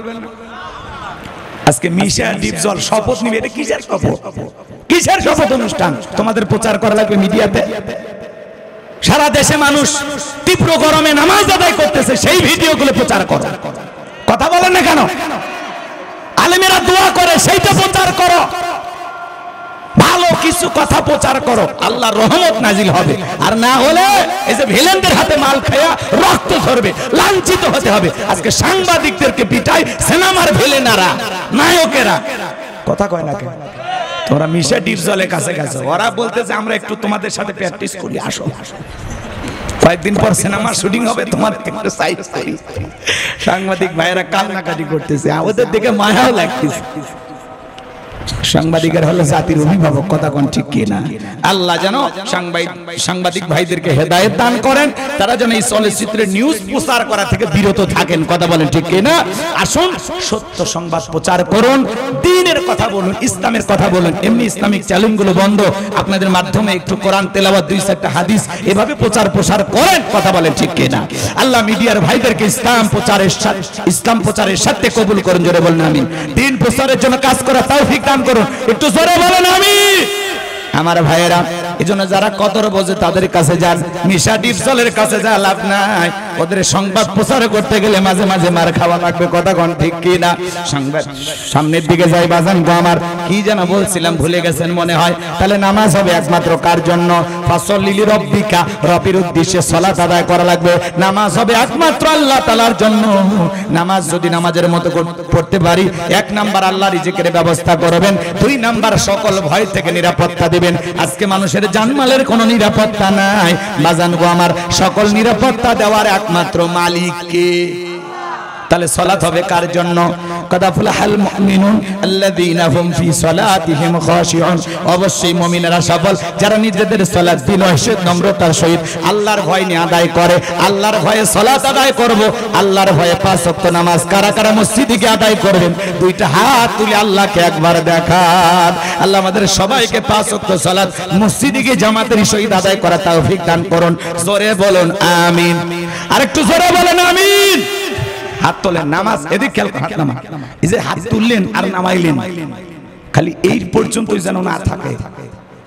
আজকে মিশা ডিপজল শপথ নিবে, এটা কিসের শপথ? কিসের শপথ অনুষ্ঠান? তোমাদের প্রচার করা লাগবে মিডিয়াতে। সারা দেশে মানুষ তীব্র গরমে নামাজ আদায় করতেছে, সেই ভিডিওগুলো প্রচার করো। কথা বলেন না কেন? আলেমেরা দোয়া করে, সেইটা প্রচার করো। ভালো কিছু কথা প্রচার করো, আল্লাহর রহমত নাজিল হবে। আর না হলে এই যে ভিলেনদের হাতে মাল খায়া রক্ত ঝরবে, লাঞ্ছিত হতে হবে। আজকে সাংবাদিকদেরকে পিটায় সিনেমার ভিলেনারা, নায়কেরা। কথা কয় না কেন? তোমরা মিশা ডিপজলের কাছে গেছো, ওরা বলতেছে আমরা একটু তোমাদের সাথে প্র্যাকটিস করি, আসো। কয়েকদিন পর সিনেমার শুটিং হবে, তোমাদের একটু সাইড করি। সাংবাদিক ভাইয়েরা কান্নাকাটি করতেছে, ওদের দেখে মায়াও লাগতেছে। সাংবাদিকের হলো জাতির অভিভাবক, কথা কোন ঠিক কি না? আল্লাহ যেন সাংবাদিক ভাইদেরকে হেদায়েত দান করেন, তারা যেন এই চলচ্চিত্রের নিউজ প্রচার করা থেকে বিরত থাকেন। কথা বলেন ঠিক কি না? আসুন সত্য সংবাদ প্রচার করুন, দ্বীনের কথা বলুন, ইসলামের কথা বলুন। এমনি ইসলামিক চ্যানেলগুলো বন্ধ, আপনাদের মাধ্যমে একটু কোরআন তেলাওয়াত, 2-4টা হাদিস এভাবে প্রচার প্রসার করেন। কথা বলেন ঠিক কি না? আল্লাহ মিডিয়ার ভাইদেরকে ইসলাম প্রচারের সাথে কবুল করুন। জোরে বলেন আমিন। দ্বীন প্রচারের জন্য কাজ করা তৌফিক দান করুন। একটু জোরে বলেন আমিন। আমার ভাইয়েরা, এজন্য যারা কদর বোঝে তাদের কাছে যান, মিশা ডিপজলের কাছে যা লাভ নাই। ওদের সংবাদ প্রচার করতে গেলে মাঝে মাঝে মার খাওয়া লাগবে। কথা কোন ঠিক কি না? সংবাদ সামনের দিকে যাই বাজান গো আমার, কি যেন বলছিলাম ভুলে গেছেন মনে হয়। তাহলে নামাজ হবে একমাত্র কার জন্য? ফাসল্লি লিরাব্বিকা, রবের উদ্দেশ্যে সালাত আদায় করা লাগবে। নামাজ হবে একমাত্র আল্লাহ তাআলার জন্য। নামাজ যদি নামাজের মতো পড়তে পারি, 1 নাম্বার আল্লাহ রিজিকের ব্যবস্থা করবেন, 2 নাম্বার সকল ভয় থেকে নিরাপত্তা দিবেন। আজকে মানুষের জানমালের কোনো নিরাপত্তা নাই বাজান গো আমার, সকল নিরাপত্তা দেওয়ার একমাত্র মালিক কে? তাহলে সালাত হবে কার জন্য? কাদাফুলাহাল মুমিনুন আল্লাযীনা হুম ফি সালাতিহিম খাশিউন। অবশ্যই মুমিনেরা সফল যারা নিজেদের সালাত বিনয়ের নম্রতার সহিত আল্লাহর ভয় নিয়ে আদায় করে। আল্লাহর ভয়ে সালাত আদায় করব, আল্লাহর ভয়ে 5 ওয়াক্ত নামাজ কারা কারা মসজিদে গিয়ে আদায় করবেন? 2টা হাত তুলে আল্লাহকে একবার দেখান। আল্লাহ আমাদের সবাইকে 5 ওয়াক্ত সালাত মসজিদে গিয়ে জামাতের সহিত আদায় করা তৌফিক দান করুন। জোরে বলুন আমিন। আরেকটু জোরে বলেন আমিন। হাত তোলেন, নামাজ এদিক খেয়াল করে, হাত নামা। এই যে হাত তুললেন আর নামাইলেন, খালি এই পর্যন্তই যেন না থাকে।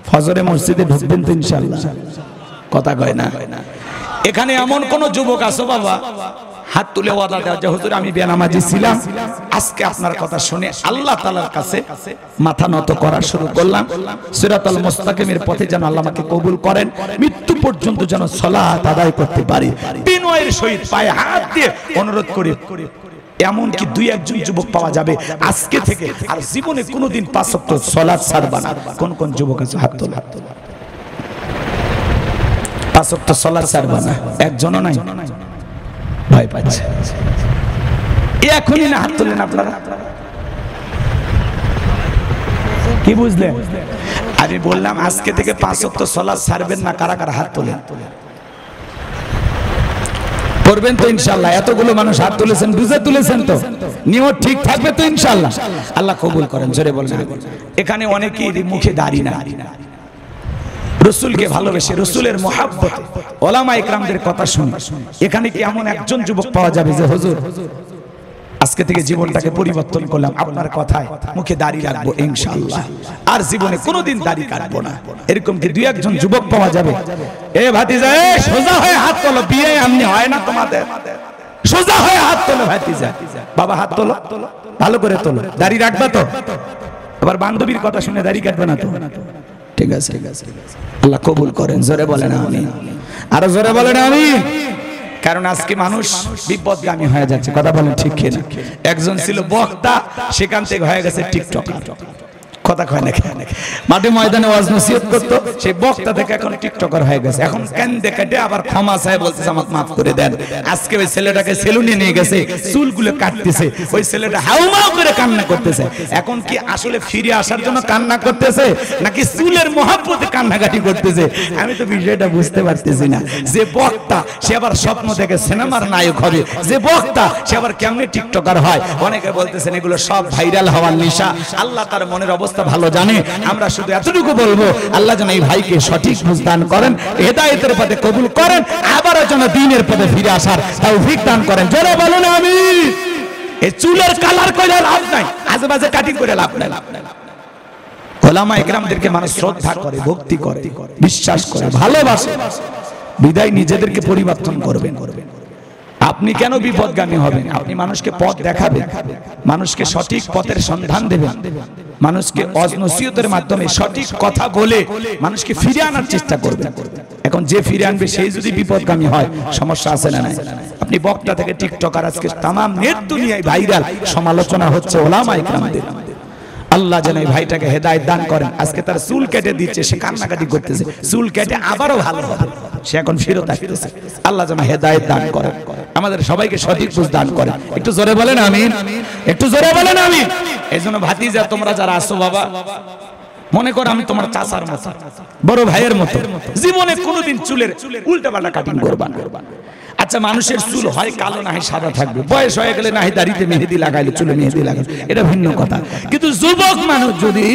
ফজরে মসজিদে ঢুকবেন তো ইনশাআল্লাহ। কথা কয় না? এখানে এমন কোন যুবক আছো বাবা হাত তুলে ওয়াদা দেওয়া যে হুজুর আমি বেনামাজি ছিলাম, আজকে আপনার কথা শুনে আল্লাহ তাআলার কাছে মাথা নত করা শুরু করলাম। সিরাতাল মুস্তাকিমের পথে যেন আল্লাহ আমাকে কবুল করেন, মৃত্যু পর্যন্ত যেন সালাত আদায় করতে পারি। বিনয়ের সহিত পায়ে হাত দিয়ে অনুরোধ করি। এমন কি 2-1 যুবক পাওয়া যাবে আজকে থেকে আর জীবনে কোনোদিন 5 ওয়াক্ত সালাত ছাড়বা না। কোন কোন যুবক আছে হাত তোল। 5 ওয়াক্ত সালাত ছাড়বা না, একজনও নাই? ভয় পাচ্ছে এখনই না? হাত তোলেন আপনারা। কি বুঝলেন? আমি বললাম আজকে থেকে 5 ওয়াক্ত সালাত ছাড়বেন না। কারা কারা হাত তোলেন? করবেন তো ইনশাআল্লাহ? এতগুলো মানুষ হাত তুলেছেন, বুঝে তুলেছেন তো? নিয়ত ঠিক থাকবে তো ইনশাআল্লাহ? আল্লাহ কবুল করেন। জোরে বলেন। এখানে অনেকেই মুখে দাড়ি না, রসুলকে ভালোবেসে রসুলের মহাব্বতে ওলামা ইকরামদের কথা শুনে এখানে কি এমন একজন যুবক পাওয়া যাবে যে হুজুর আজকে থেকে জীবনটাকে পরিবর্তন করলাম, আপনার কথায় মুখে দাড়ি রাখবো ইনশাআল্লাহ, আর জীবনে কোনোদিন দাড়ি কাটবো না? এরকম কি 2-1 জন যুবক পাওয়া যাবে? এ ভাতিজা, এ সোজা হয়ে হাত তোলো। বিয়ে এমনি হয় না তোমাদের, সোজা হয়ে হাত তোলো। ভাতিজা বাবা হাত তোলো, ভালো করে তোলো। দাড়ি রাখবা তো? আবার বান্ধবীর কথা শুনে দাড়ি কাটবে না তো? ঠিক আছে, আল্লাহ কবুল করেন। জোরে বলেন আমিন। আরো জোরে বলেন আমিন। কারণ আজকে মানুষ বিপদগামী হয়ে যাচ্ছে। কথা বলেন ঠিক কি না? একজন ছিল বক্তা, সেখান থেকে হয়ে গেছে টিকটকার। কথা কয় না? মাঠে ময়দানে ওয়াজ নসিহত করতো, সেই বক্তা থেকে এখন টিকটকার হয়ে গেছে। এখন কান্দে কাটে আবার ক্ষমা চায়, বলতেছে আমাকে মাফ করে দেন। আজকে ওই ছেলেটাকে সেলুনে নিয়ে গেছে, চুলগুলো কাটতেছে, ওই ছেলেটা হাউমাউ করে কান্না করতেছে। এখন কি আসলে ফিরে আসার জন্য কান্না করতেছে নাকি চুলের মহব্বতে কান্নাকাটি করতেছে? আমি তো বিষয়টা বুঝতে পারতেছি না। যে বক্তা সে আবার স্বপ্ন দেখে সিনেমার নায়ক হবে, যে বক্তা সে আবার কেমনে টিকটকার হয়। অনেকে বলতেছেন এগুলো সব ভাইরাল হওয়ার নেশা। আল্লাহ তার মনের অবস্থা ভালো জানে। আমরা শুধু এতটুকু বলবো, আল্লাহ যেন এই ভাইকে সঠিক বুঝদান করেন, হেদায়েতের পথে কবুল করেন, আবারও যেন দ্বীনের পথে ফিরে আসার তৌফিক দান করেন। জোরে বলুন আমিন। এই চুলের কালার করে লাভ নাই, আজেবাজে কাটিং করে লাভ নাই। ওলামা ইকরামদেরকে মানুষ শ্রদ্ধা করে, ভক্তি করে, বিশ্বাস করে, ভালোবাসে, বিদায় নিজেদেরকে পরিবর্তন করবেন। আপনি কেন বিপদগামী হবেন? আপনি মানুষকে পথ দেখাবেন, মানুষকে সঠিক পথের সন্ধান দেবেন, মানুষকে নসিহতের মাধ্যমে সঠিক কথা বলে মানুষকে ফিরে আনার চেষ্টা করবেন। এখন যে ফিরে আনবে সেই যদি বিপদগামী হয়, সমস্যা আছে না নাই? আপনি বক্তা থেকে টিকটকার, আজকে তাম নেট দুনিয়ায় ভাইরাল, সমালোচনা হচ্ছে ওলামা ইকরামদের। আল্লাহ যেন এই ভাইটাকে হেদায়েত দান করেন। আজকে তার চুল কেটে দিচ্ছে, সে কান্নাকাটি করতেছে, চুল কেটে আবারও ভালো হবে, সে এখন ফিরত আসতেছে। আল্লাহ যেন হেদায়েত দান করেন, আমাদের সবাইকে সঠিক বুঝ দান করেন। একটু জোরে বলেন আমিন, একটু জোরে বলেন আমিন। এই জন্য ভাতিজা তোমরা যারা আসো বাবা, মনে করো আমি তোমার চাচার মতো, বড় ভাইয়ের মতো, জীবনে কোনোদিন চুলের উল্টাপাল্টা কাটিং করবা না। আচ্ছা, মানুষের চুল হয় কালো না হয় সাদা থাকবে, বয়স হয়ে গেলে না হয় দাড়িতে মেহেদি লাগাইলো, চুলে মেহেদি লাগাইলো, এটা ভিন্ন কথা। কিন্তু যুবক মানুষ যদি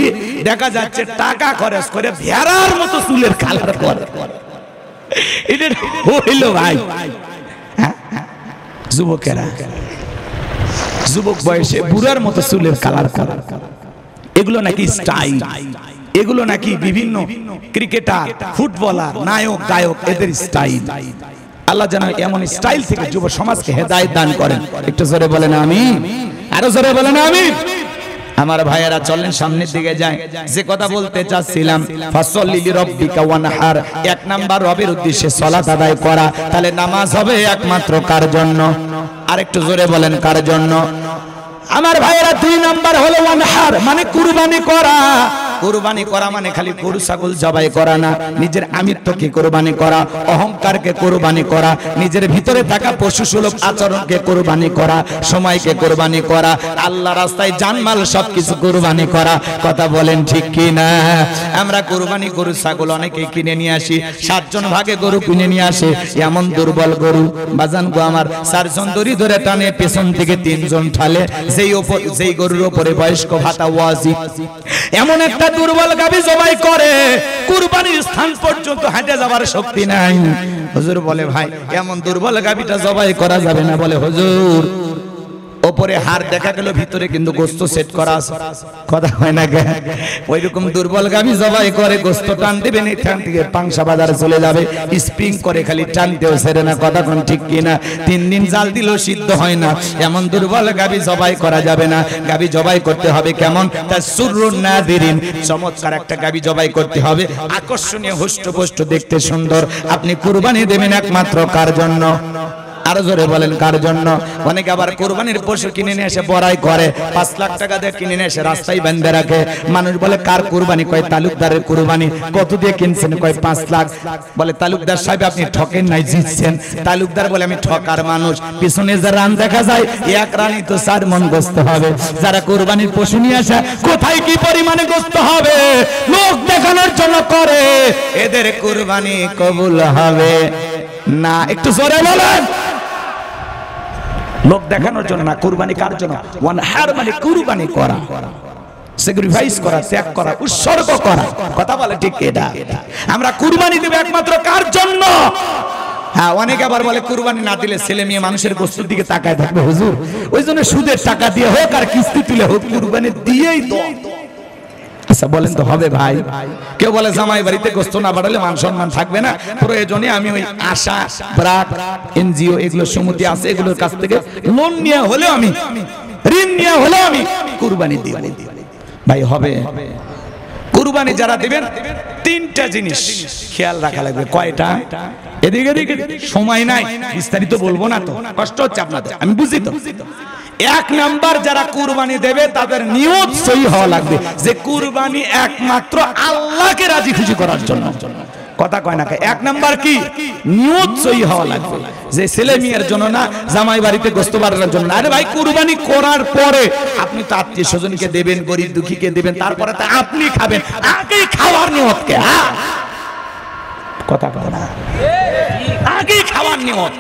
দেখা যাচ্ছে টাকা খরচ করে ভেড়ার মতো চুলের কালার করে, এটা হইল ভাই? যুবকেরা যুবক বয়সে বুড়ার মতো চুলের কালার করে, এগুলো নাকি স্টাইল, এগুলো নাকি বিভিন্ন ক্রিকেটার, ফুটবলার, নায়ক, গায়ক, এদের স্টাইল। আল্লাহ যেন এমন স্টাইল থেকে যুব সমাজকে হেদায়েত দান করেন। একটু জোরে বলেন আমিন, আরো জোরে বলেন আমিন। আমার ভাইয়েরা চলেন সামনের দিকে যায়। যে কথা বলতে চাচ্ছিলাম, ফাসল্লি লিরাব্বিকা ওয়ানহার, এক নাম্বার রবের উদ্দেশ্যে সালাত আদায় করা। তাহলে নামাজ হবে একমাত্র কার জন্য? আরেকটু জোরে বলেন কার জন্য? আমার ভাইয়েরা দুই নাম্বার হলো ওয়ানহার, মানে কুরবানি করা। কুরবানি করা মানে খালি গরু ছাগল জবাই করা না, নিজের আমিত্বকে কুরবানি করা, অহংকারকে কুরবানি করা, নিজের ভিতরে থাকা পশুসুলভ আচরণকে কুরবানি করা, সময়কে কুরবানি করা, আল্লাহ রাস্তায় জানমাল সবকিছু কুরবানি করা। কথা বলেন ঠিক কি না? আমরা কুরবানি গরু ছাগল অনেকে কিনে নিয়ে আসি, 7 জন ভাগে গরু কিনে নিয়ে আসে, এমন দুর্বল গরু বাজান গো আমার, 4 জন দড়ি ধরে টানে, পেছন থেকে 3 জন ঠালে, যেই গরুর উপরে বয়স্ক ভাতা ওয়াজিব, এমন একটা দুর্বল গাভী জবাই করে, কুরবানির স্থান পর্যন্ত হেঁটে যাবার শক্তি নাই। হুজুর বলে ভাই এমন দুর্বল গাভীটা জবাই করা যাবে না। বলে হুজুর উপরে হাড় দেখা গেল, ভিতরে কিন্তু গোস্ত সেট করা আছে। কথা হয় না? ওইরকম দুর্বল গাভী জবাই করে, গোস্ত টান দিবেন, এখান থেকে পাংশা বাজারে চলে যাবে, স্প্রিং করে খালি টানতেও ছেড়ে না। কথা কোন ঠিক কিনা? 3 দিন জাল দিলেও সিদ্ধ হয় না, এমন দুর্বল গাভী জবাই করা যাবে না। গাভী জবাই করতে হবে কেমন? তার সুরুন নাদিরিন, চমৎকার একটা গাভী জবাই করতে হবে, আকর্ষণীয়, হুষ্টপুষ্ট, দেখতে সুন্দর। আপনি কুরবানি দেবেন একমাত্র কার জন্য? আরো জোরে বলেন কার জন্য? অনেকে আবার কুরবানির পশু কিনে নিয়ে এসে বড়াই করে, 5 লাখ টাকা দিয়ে কিনে নিয়ে এসে রাস্তায় বেঁধে রাখে। মানুষ বলে কার কুরবানি? কয় তালুকদারের কুরবানি। কত দিয়ে কিনছেন? কয় 5 লাখ। বলে তালুকদার সাহেব আপনি ঠকেন নাই, জিতছেন। তালুকদার বলে আমি ঠকার মানুষ, পিছনে যে রান দেখা যায়, এক রানই তো 4 মণ গোস্ত হবে। যারা কুরবানির পশু নিয়ে আসে, কোথায় কি পরিমাণে গোস্ত হবে লোক দেখানোর জন্য করে, এদের কুরবানি কবুল হবে না। একটু জোরে বলেন। লোক দেখানোর জন্য না, কুরবানি কার জন্য? ওয়ানহার মানে কুরবানি করা, স্যাক্রিফাইস করা, ত্যাগ করা, উৎসর্গ করা। কথা বলে ঠিক এটা? আমরা কুরবানি দেব একমাত্র কার জন্য? হ্যাঁ, অনেকে আবার বলে কুরবানি না দিলে ছেলে মেয়ে মানুষের গোস্তের দিকে তাকায় থাকবে। হুজুর ওই জন্য সুদের টাকা দিয়ে হোক আর কিস্তি তুলে হোক, কুরবানি দিয়েই তো। আচ্ছা বলেন তো হবে ভাই? কেউ বলে জামাই বাড়িতে গোস্ত না বাড়ালে মান সম্মান থাকবে না, প্রয়োজনে আমি ওই আশা, ব্রাক, এনজিও, এগুলো সমিতি আছে, এগুলোর কাছ থেকে লোন নিয়ে হলেও, আমি ঋণ নিয়ে হলেও আমি কুরবানি দিব। ভাই হবে? কুরবানি যারা দিবেন 3টা জিনিস খেয়াল রাখা লাগবে। কয়টা? এদিকে এদিকে সময় নাই, বিস্তারিত বলবো না, তো কষ্ট হচ্ছে আপনাদের, আমি বুঝি তো। 1 নাম্বার যারা কুরবানি দেবে তাদের নিয়ত সহি হওয়া লাগবে, যে কুরবানি একমাত্র আল্লাহকে রাজি খুশি করার জন্য। কথা কয় না? 1 নাম্বার কি? নিয়ত সহি হওয়া লাগবে, যে ছেলে মেয়ের জন্য না, জামাই বাড়িতে গোস্ত বাড়ানোর জন্য। আরে ভাই কুরবানি করার পরে আপনি তো আত্মীয় স্বজনকে দেবেন, গরিব দুঃখীকে দেবেন, তারপরে তো আপনি খাবেন। আগে খাওয়ার নিয়ত কে? কথা কয় না? আগে খাওয়ার নিয়ত।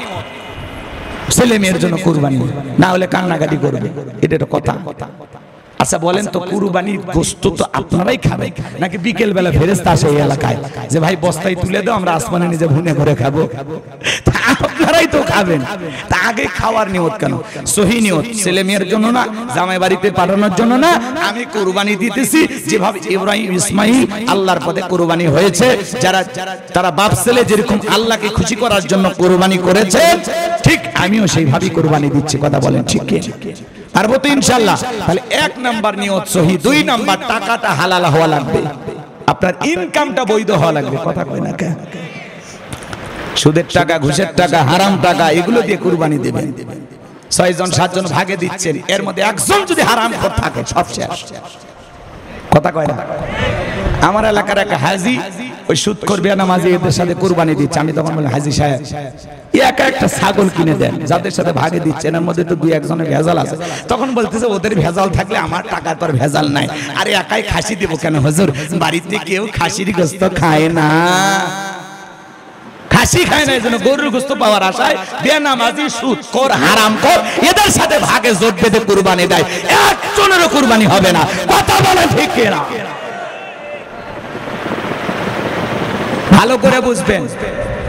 ছেলে মেয়ের জন্য কুরবানি, না হলে কান্নাকাটি করবে, এটা তো কথা। আচ্ছা বলেন তো কুরবানির গোশত তো আপনারাই খাবেন নাকি বিকেল বেলা ফেরেশতা আসে এই এলাকায় যে ভাই বস্তায় তুলে দাও আমরা আসমানে নিজে ভুনে করে খাবো? আপনারাই তো খাবেন। তা আগে খাওয়ার নিয়ত কেন? সহি নিয়ত, ছেলে মেয়ের জন্য না, জামাই বাড়িতে পাঠানোর জন্য না, আমি কুরবানি দিতেছি যেভাবে ইব্রাহিম ইসমাইল আল্লাহর পথে কুরবানি হয়েছে, যারা তারা বাপ ছেলে যেরকম আল্লাহকে খুশি করার জন্য কুরবানি করেছে, ঠিক আমিও সেইভাবেই কুরবানি দিচ্ছি। কথা বলেন ঠিক কি? পারবো তো ইনশাআল্লাহ? তাহলে 1 নাম্বার নিয়ত সহি, 2 নাম্বার টাকাটা হালাল হওয়া লাগবে, আপনার ইনকামটা বৈধ হওয়া লাগবে। কথা কয় না কেন? সুদের টাকা, ঘুষের টাকা, হারাম টাকা এগুলো দিয়ে কুরবানি দেবেন। 6 জন 7 জন ভাগে দিচ্ছেন, এর মধ্যে একজন যদি হারামখোর থাকে সব শেষ। কথা কয় না? আমার এলাকার এক হাজি ওই সুদখোর বেনামাজি এদের সাথে কুরবানি দিচ্ছে। আমি তখন বললাম, হাজি সাহেব একা একটা ছাগল কিনে দেন, যাদের সাথে ভাগে দিচ্ছেন এর মধ্যে তো 2-1 জনের ভেজাল আছে। তখন বলতেছে ওদের ভেজাল থাকলে আমার টাকার পর ভেজাল নাই। আরে একাই খাসি দেব কেন হুজুর? বাড়িতে কেউ খাসির গোশত খায় না, খাসি খায় না, এজন্য গরুর গোশত পাওয়ার আশায় বেনামাজি সুদখোর হারামখোর এদের সাথে ভাগে জোট বেঁধে কুরবানি দেয়। একজনেরও কুরবানি হবে না। কথা বলে ঠিক কিনা? ভালো করে বুঝবেন,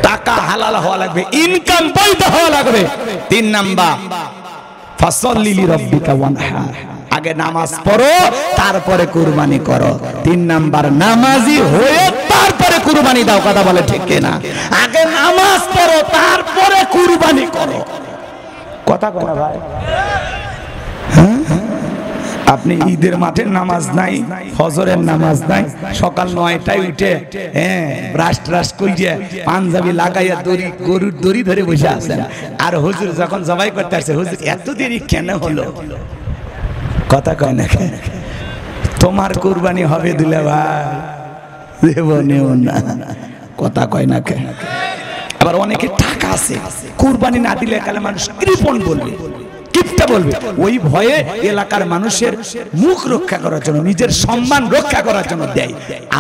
টাকা হালাল হওয়া লাগবে, ইনকাম বৈধ হওয়া লাগবে। 3 নাম্বার ফাসাল্লি লিরাব্বিকা ওয়ানহার, আগে নামাজ পড়ো তারপরে কুরবানি করো। 3 নাম্বার নামাজি হয়ে তারপরে কুরবানি দাও। কথা বলে ঠিক কিনা? আগে নামাজ পড়ো তারপরে কুরবানি করো। কথা কয় না ভাই? আপনি ঈদের মাঠে নামাজ নাই, ফজরের নামাজ নাই, সকাল 9টায় উঠে ব্রাশ ট্রাশ কইরে পাঞ্জাবি লাগাইয়া গরুর দড়ি ধরে বসে আছেন, আর হুজুর যখন জবাই করতে আসছে, হুজুর এত দেরি কেন হলো? কথা কয় না? তোমার কুরবানি হবে দিলে ভাই, দেব নেও না। কথা কয় না? আবার অনেকে টাকা আছে, কুরবানি না দিলে কালে মানুষ কৃপণ বলবে, কিপটা বলবে, ওই ভয়ে এলাকার মানুষের মুখ রক্ষা করার জন্য, নিজের সম্মান রক্ষা করার জন্য দেয়,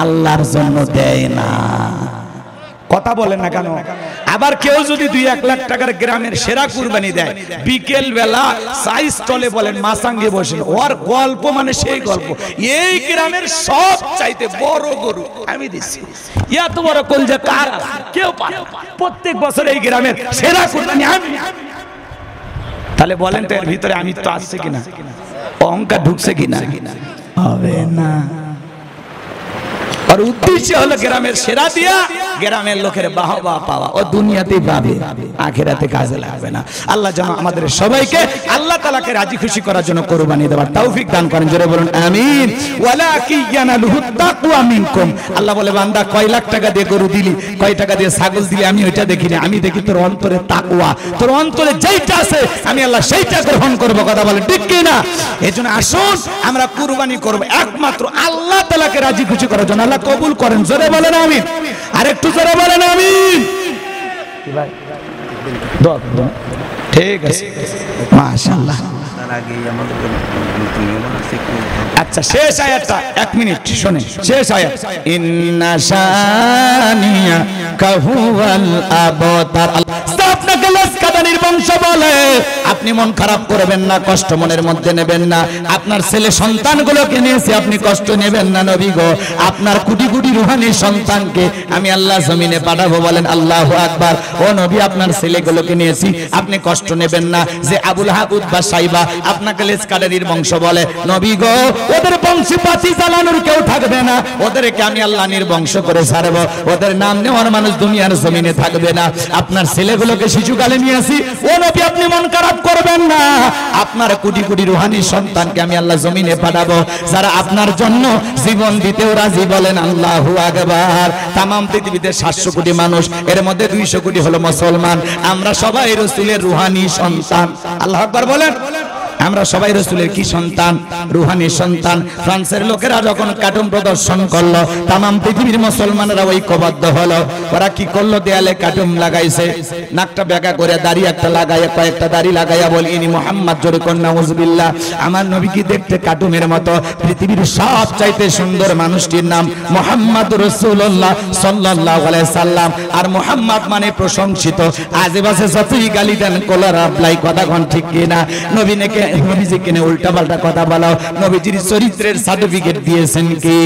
আল্লাহর জন্য দেয় না। কথা বলেন না কেন? আবার কেউ যদি 2-1 লাখ টাকার গ্রামের সেরা কুরবানি দেয়, বিকেল বেলা সাইজ স্টলে বলেন মাসাঙ্গে বসেন, ওর গল্প মানে সেই গল্প, এই গ্রামের সব চাইতে বড় গরু আমি দিচ্ছি, এত বড় কলজা কার কেউ পারে, প্রত্যেক বছর এই গ্রামের সেরা কুরবানি আমি। তাহলে বলেন তো এর ভিতরে আমি তো আসছে কিনা, অহংকার ঢুকছে কিনা? হবে না। আর উদ্দেশ্য হলো গ্রামের সেরা দিয়া গ্রামের লোকের বাহবা পাওয়া, ও দুনিয়াতেই পাবে, আখিরাতে কাজে লাগবে না। আল্লাহ যেন আমাদের সবাইকে আল্লাহ তাআলাকে রাজি খুশি করার জন্য কুরবানি দেওয়ার তৌফিক দান করেন। জোরে বলুন আমিন। ওয়ালাকি ইয়ানালুহু তাকওয়া মিনকুম। আল্লাহ বলে, বান্দা কয় লাখ টাকা দিয়ে গরু দিলি, কয় টাকা দিয়ে ছাগল দিলি, আমি ওইটা দেখি না, আমি দেখি তোর অন্তরে তাকওয়া, তোর অন্তরে যেইটা আছে আমি আল্লাহ সেইটা গ্রহণ করব। কথা বলে ঠিক কি না? এজন্য আসুন আমরা কুরবানি করব একমাত্র আল্লাহ তাআলাকে রাজি খুশি করার জন্য। আল্লাহ কবুল করেন। জোরে বলেন আমিন। আরেকটু জোরে বলেন আমিন। ঠিক আছে, মাশাআল্লাহ। আচ্ছা, শেষ আয়াতটা 1 মিনিট শুনে, শেষ আয়াত, ইন্না শানিয়া কাহুয়াল আবতার। আপনাকে লাসকাদানির বংশ বলে, আপনি মন খারাপ করবেন না, কষ্ট মনের মধ্যে নেবেন না। আপনার ছেলে সন্তানগুলোকে নিয়েছে, আপনি কষ্ট নেবেন না নবী গো। আপনার কোটি কোটি রুহানি সন্তানকে আমি আল্লাহ জমিনে পাঠাবো, বলেন আল্লাহু আকবার। ও নবী, আপনার ছেলেগুলোকে নিয়েছি, আপনি কষ্ট নেবেন না। যে আবুল হাবুদ বা সাইবা আপনাকে লাসকাদানির বংশ বলে, নবী গো ওদের বংশে পাতি জ্বালানোর কেউ থাকবে না, ওদেরকে আমি আল্লাহ নির্বংশ করে ছাড়বো, ওদের নাম নেওয়ার মানুষ দুনিয়ার জমিনে থাকবে না। আপনার ছেলেগুলোকে শিশুকালে নিয়ে আসি, ও নবী আপনি মন খারাপ করবেন না, আপনার কোটি কোটি রুহানি সন্তানকে আমি আল্লাহ জমিনে পাঠাবো, যারা আপনার জন্য জীবন দিতেও রাজি, বলেন আল্লাহু আকবার। তামাম পৃথিবীতে 700 কোটি মানুষ, এর মধ্যে 200 কোটি হলো মুসলমান। আমরা সবাই রাসূলের রুহানি সন্তান। আল্লাহু আকবার বলেন। আমরা সবাই রাসূলের কি সন্তান? রুহানি সন্তান। ফ্রান্সের লোকেরা যখন কার্টুন প্রদর্শন করলো, তামাম পৃথিবীর মুসলমানরা ঐক্যবদ্ধ হলো। ওরা কি করলো? দেয়ালে কার্টুন লাগাইছে, নাকটা বেঁকা করে দাড়ি একটা লাগাইয়া, কয়েকটা দাড়ি লাগাইয়া বলি, ইনি মুহাম্মদ, জোরে কোন নাউজুবিল্লাহ। আমার নবী কি দেখতে কার্টুনের মতো? পৃথিবীর সবচাইতে সুন্দর মানুষটির নাম মুহাম্মদ রাসূলুল্লাহ সাল্লাল্লাহু আলাইহি সাল্লাম। আর মুহাম্মদ মানে প্রশংসিত। আজেবাজে যতই গালি দেন, কোলার আপলাই, কথা কোন ঠিক কিনা? নবী নাকি নবীজিকে নিয়ে উল্টাপাল্টা কথা বলো। নবীজির চরিত্রের সার্টিফিকেট দিয়েছেন কে?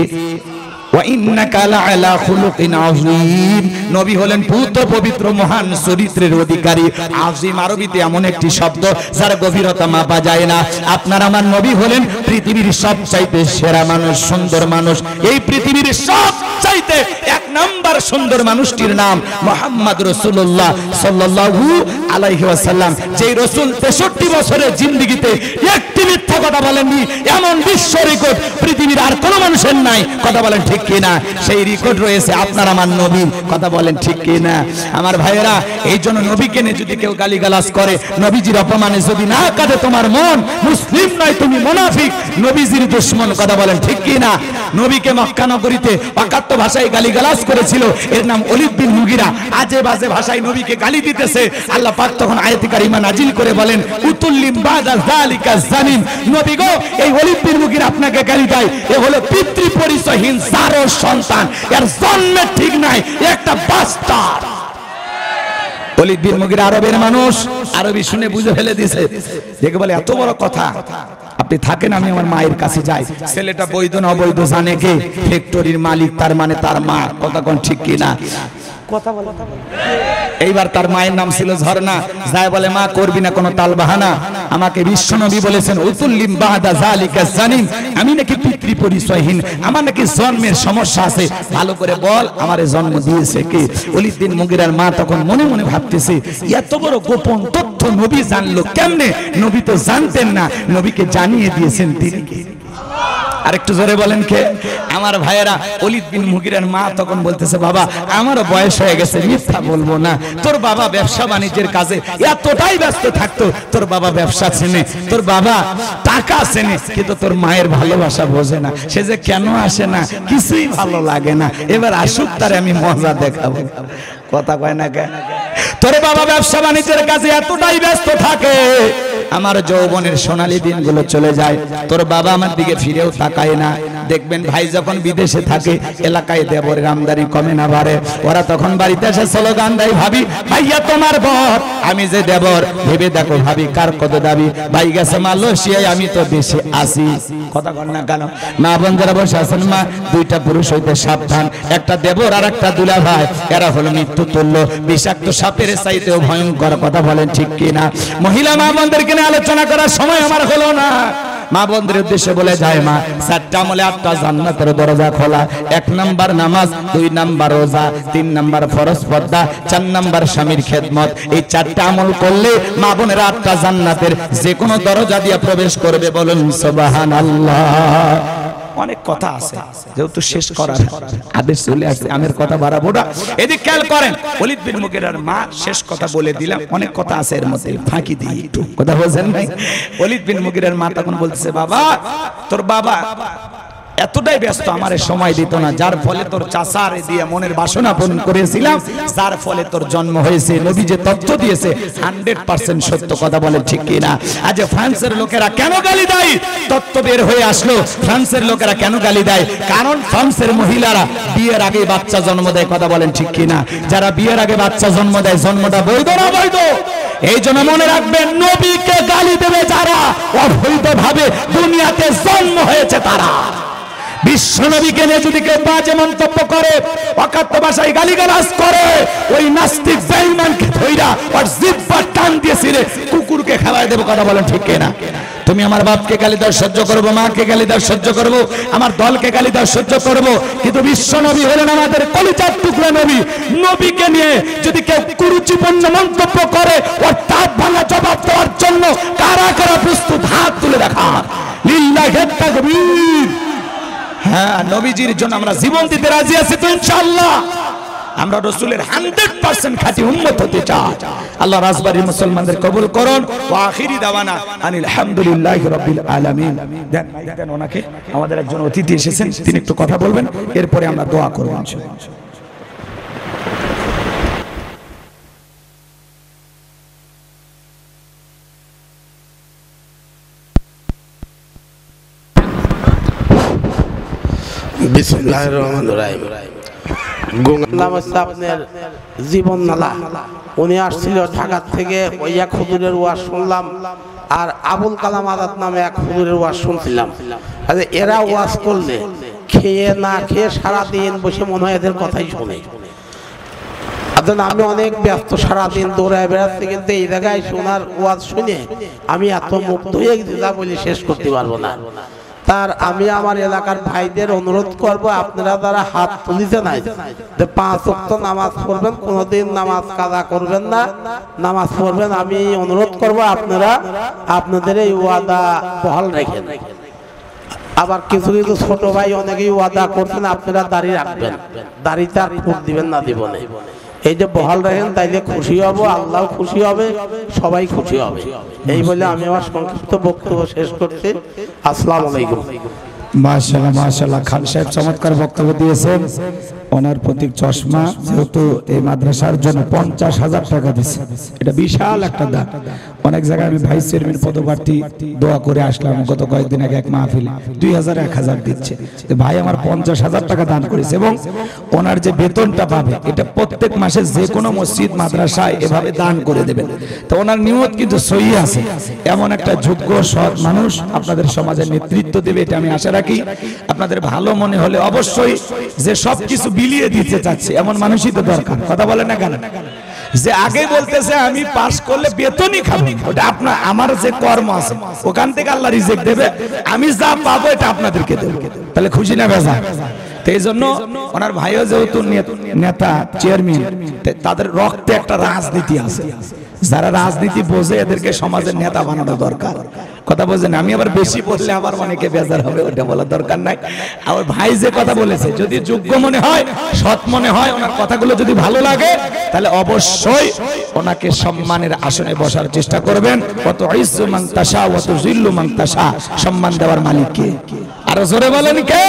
নবী হলেন পূত পবিত্র মহান চরিত্রের অধিকারী। আযীম আরবিতে এমন একটি শব্দ যার গভীরতা মাপা যায় না। আপনার আমার নবী হলেন পৃথিবীর সবচাইতে সেরা মানুষ, সুন্দর মানুষ। এই পৃথিবীর সবচাইতে এক নাম্বার সুন্দর মানুষটির নাম মুহাম্মদ রাসূলুল্লাহ সাল্লাল্লাহু আলাইহি ওয়াসাল্লাম। যেই রাসূল 63 বছরের জিন্দেগিতে একটি মিথ্যা কথা বলেননি, এমন বিশ্ব রেকর্ড পৃথিবীর আর কোনো মানুষের নাই। কথা বলেন ঠিক কিনা? সেই রেকর্ড রয়েছে আপনার আমার নবীর। কথা বলেন ঠিক কিনা? আমার ভাইয়েরা, এই জন্য নবীকে নিয়ে যদি কেউ গালিগালাজ করে, নবীজির অপমানে যদি না কাঁদে, তোমার মন মুসলিম নয়, তুমি মুনাফিক, নবীজির দুশমন। কথা বলেন ঠিক কিনা? নবীকে মক্কা নগরীতে অকাট্য ভাষায় গালিগালাজ করেছিল, এর নাম ওলীদ বিন মুগীরা। আজে বাজে ভাষায় নবীকে গালি দিতেছে। আল্লাহ পাক তখন আয়াতে কারিমা নাজিল করে বলেন, উতুল্লিম বাদা যালিকা জানিম। নবী গো, এই ওলীদ বিন মুগীরা আপনাকে গালি দেয়, এ হলো পিতৃ পরিচয়হীন জারো সন্তান, এর জন্মে ঠিক নাই, একটা বাস্টার্ড। ওলীদ বিন মুগীরা আরবের মানুষ, আরবি শুনে বুঝে ফেলে দিয়েছে। দেখে বলে এত বড় কথা, আপনি থাকেন, আমি আমার মায়ের কাছে যাই। ছেলেটা বৈধ না অবৈধ জানে কে? ফ্যাক্টরির মালিক, তার মানে তার মা। কথা কোন ঠিক কিনা? কথা বলে। এইবার তার মায়ের নাম ছিল ঝর্ণা। যায় বলে, মা করবি না কোনো তাল বাহানা, আমাকে বিশ্বনবী বলেছেন উতুল্লিম বাদা যালিকা জানিম, আমি নাকি পিতৃ পরিচয়হীন, আমার নাকি জন্মের সমস্যা আছে, ভালো করে বল আমারে জন্ম দিয়েছে কে? ওলীদ বিন মুগীরার মা তখন মনে মনে ভাবতেছে, এত বড় গোপন তথ্য নবী জানলো কেমনে? নবী তো জানতেন না, নবীকে জানিয়ে দিয়েছেন তিনি কে? আরেকটু জোরে বলেন কে? আমার ভাইয়েরা, ওলীদ বিন মুগীরার মা তখন বলতেছে, বাবা আমারও বয়স হয়ে গেছে, মিথ্যা বলবো না, তোর বাবা ব্যবসা বাণিজ্যের কাজে এতটাই ব্যস্ত থাকতো, তোর বাবা ব্যবসা চেনে, তোর বাবা টাকা চেনে, কিন্তু তোর মায়ের ভালোবাসা বোঝে না। সে যে কেন আসে না, কিছুই ভালো লাগে না, এবার আসুক, তারে আমি মজা দেখাবো। কথা কয় না কে? তোর বাবা ব্যবসা বাণিজ্যের কাজে এতটাই ব্যস্ত থাকে, আমার যৌবনের সোনালী দিনগুলো চলে যায়, তোর বাবা আমার দিকে ফিরেও তাকায় না। দেখবেন ভাই যখন বিদেশে থাকে, এলাকায় দেবরের আমদানি কমে না বাড়ে, ওরা তখন বাড়িতে এসে স্লোগান দেয়, ভাবি ভাইয়া তোমার বর, আমি যে দেবর, ভেবে দেখো ভাবি কার কত দাবি, ভাই গেছে মালয়েশিয়ায়, আমি তো দেশে আসি। কথা বল না কেন? মা বোন যারা বসে আছেন, মা দুইটা পুরুষ হইতে সাবধান, একটা দেবর আর একটা দুলা ভাই, এরা হলো মৃত্যু তুল্য, বিষাক্ত সাপের চাইতেও ভয়ঙ্কর। কথা বলেন ঠিক কিনা? মহিলা মা বোনদেরকে নিয়ে আলোচনা করার সময় আমার হলো না। মা বোনদের উদ্দেশ্যে বলে যায়, মা 4টা আমলে 8টা জান্নাতের দরজা খোলা। 1 নাম্বার নামাজ, 2 নাম্বার রোজা, 3 নাম্বার ফরজ পর্দা, 4 নাম্বার স্বামীর খেদমত। এই 4টা আমল করলে মা বোনেরা 8টা জান্নাতের যে কোনো দরজা দিয়ে প্রবেশ করবে। বলুন সুবহানাল্লাহ। অনেক কথা আছে, যেহেতু শেষ করার আদেশ চলে আসছে, আমের কথা বাড়াবো না। এদিক খেয়াল করেন, ওলীদ বিন মুগীরার মা শেষ কথা বলে দিলাম, অনেক কথা আছে এর মধ্যে, ফাঁকি দিই একটু, কথা বলছেন নাই? ওলীদ বিন মুগীরার মা তখন বলতেছে, বাবা তোর বাবা এতটাই ব্যস্ত, আমারে সময় দিত না, যার ফলে তোর চাচার দিয়ে মনের বাসনা পূরণ করেছিলাম, যার ফলে তোর জন্ম হয়েছে। নবী যে তথ্য দিয়েছে 100% সত্য। কথা বলেন ঠিক কিনা? আজ ফ্রান্সের লোকেরা কেন গালি দেয়? তথ্য বের হয়ে আসলো, ফ্রান্সের লোকেরা কেন গালি দেয়? কারণ ফ্রান্সের মহিলারা বিয়ের আগে বাচ্চা জন্ম দেয়। কথা বলেন ঠিক কিনা? যারা বিয়ের আগে বাচ্চা জন্ম দেয়, জন্মটা বৈধ না বৈধ? এই জন্য মনে রাখবেন, নবীকে গালি দেবে যারা, অবৈধভাবে দুনিয়াতে জন্ম হয়েছে তারা। বিশ্ব নবীকে নিয়ে যদি কেউ বাজে মন্তব্য করে, অকাট্য ভাষায় গালিগালাজ করে, ওই নাস্তিক বেঈমানকে ধইরা আর জিহ্বা টান দিয়ে ছিঁড়ে কুকুরকে খাওয়ায় দেব। কথা বলেন ঠিক কিনা? তুমি আমার বাপকে গালি দাও সহ্য করব, মাকে গালি দাও সহ্য করব, আমার দলকে গালি দাও সহ্য করব, কিন্তু বিশ্ব নবী হলেন আমাদের কলিজার টুকরা নবী। নবীকে নিয়ে যদি কেউ কুরুচিপূর্ণ মন্তব্য করে, ওর দাঁত ভাঙা জবাব দেওয়ার জন্য কারা কারা প্রস্তুত? হাত তুলে দেখা। লিল্লাহি তাকবীর। হ্যাঁ, নবীজির জন্য আমরা জীবন দিতে রাজি আছি তো ইনশাআল্লাহ। আমরা রাসূলের 100% খাঁটি উম্মত হতে চাই। আল্লাহ রাজবাড়ির মুসলমানদের কবুল করুন। ওয়া আখিরি দাওয়ানা আনিল হামদুলিল্লাহি রাব্বিল আলামিন। দেন ওনাকে, আমাদের একজন অতিথি এসেছেন, তিনি একটু কথা বলবেন, এরপরে আমরা দোয়া করব ইনশাআল্লাহ। বিসমিল্লাহির রহমানির রহিম। আপনার জীবন নালা, উনি আসছিল ঢাকা থেকে, ওই এক হুজুরের ওয়াজ শুনলাম, আর আবুল কালাম আজাদ নামে এক হুজুরের ওয়াজ শুনছিলাম। এরা ওয়াজ করলে খেয়ে না খেয়ে সারাদিন বসে মনে হয় এদের কথাই শোনে। আমি অনেক ব্যস্ত, সারাদিন দৌড়ায় বেড়াচ্ছি, কিন্তু এই জায়গায় শোনার ওয়াজ শুনে আমি এত মুগ্ধ হয়ে গেছি যা বলে শেষ করতে পারবো না। তার আমি আমার এলাকার ভাইদের অনুরোধ করব, আপনারা যারা হাত তুলিতে নাই যে 5 ওয়াক্ত নামাজ পড়বেন, কোনোদিন নামাজ কাজা করবেন না, নামাজ পড়বেন, আমি অনুরোধ করব আপনারা আপনাদের এই ওয়াদা বহাল রাখেন। আবার কিছু কিছু ছোট ভাই অনেকেই ওয়াদা করছেন আপনারা দাড়ি রাখবেন, দাড়িতে আর ফুট দিবেন না জীবনে। এই যে বহাল রাখেন, তাইলে খুশি হব, আল্লাহ খুশি হবে, সবাই খুশি হবে। এই বলে আমি আমার সংক্ষিপ্ত বক্তব্য শেষ করছি। আসসালামু আলাইকুম। মাশাআল্লাহ মাশাআল্লাহ, খান সাহেব চমৎকার বক্তব্য দিয়েছেন। ওনার প্রতীক চশমা, যেহেতু এই মাদ্রাসার জন্য 50,000 টাকা দিচ্ছে, এটা বিশাল একটা দান। অনেক জায়গায় আমি ভাইস চেয়ারম্যান পদপ্রার্থী দোয়া করে আসলাম, গত কয়েকদিন আগে এক মাহফিলে 2000 1000 দিচ্ছে। ভাই আমার 50,000 টাকা দান করেছে, এবং ওনার যে বেতনটা পাবে এটা প্রত্যেক মাসে যে কোনো মসজিদ মাদ্রাসায় এভাবে দান করে দেবেন। তো ওনার নিয়ত কিন্তু সহি আছে। এমন একটা যোগ্য সৎ মানুষ আপনাদের সমাজের নেতৃত্ব দেবে, এটা আমি আশা রাখি। আপনাদের ভালো মনে হলে অবশ্যই যে সবকিছু বিলিয়ে দিতে চাচ্ছে এমন মানুষই তো দরকার। কথা বলে না কেন? যে আগে বলতেছে আমি পাস করলে বেতনই খাবো, ওটা আপনার আমার যে কর্ম আছে ওখান থেকে আল্লাহ রিজেক্ট দেবে, আমি যা পাবো এটা আপনাদেরকে দেবো। তাহলে খুশি না বেজা? এই জন্য ওনার ভাইও যেহেতু নেতা চেয়ারম্যান, তাদের রক্তে একটা রাজনীতি আছে। যারা রাজনীতি বোঝে এদেরকে সমাজের নেতা বানানো দরকার। কথা বোঝেন? আমি আবার বেশি বললে আবার অনেকে বেজার হবে, ওটা বলার দরকার নাই। আমার ভাই যে কথা বলেছে যদি যোগ্য মনে হয়, সৎ মনে হয়, ওনার কথাগুলো যদি ভালো লাগে, তাহলে অবশ্যই ওনাকে সম্মানের আসনে বসার চেষ্টা করবেন। কত ইজ্জু মান তাশা ওয়া তুযিল্লু মান তাশা, সম্মান দেওয়ার মালিক কে? আরো জোরে বলেন কে?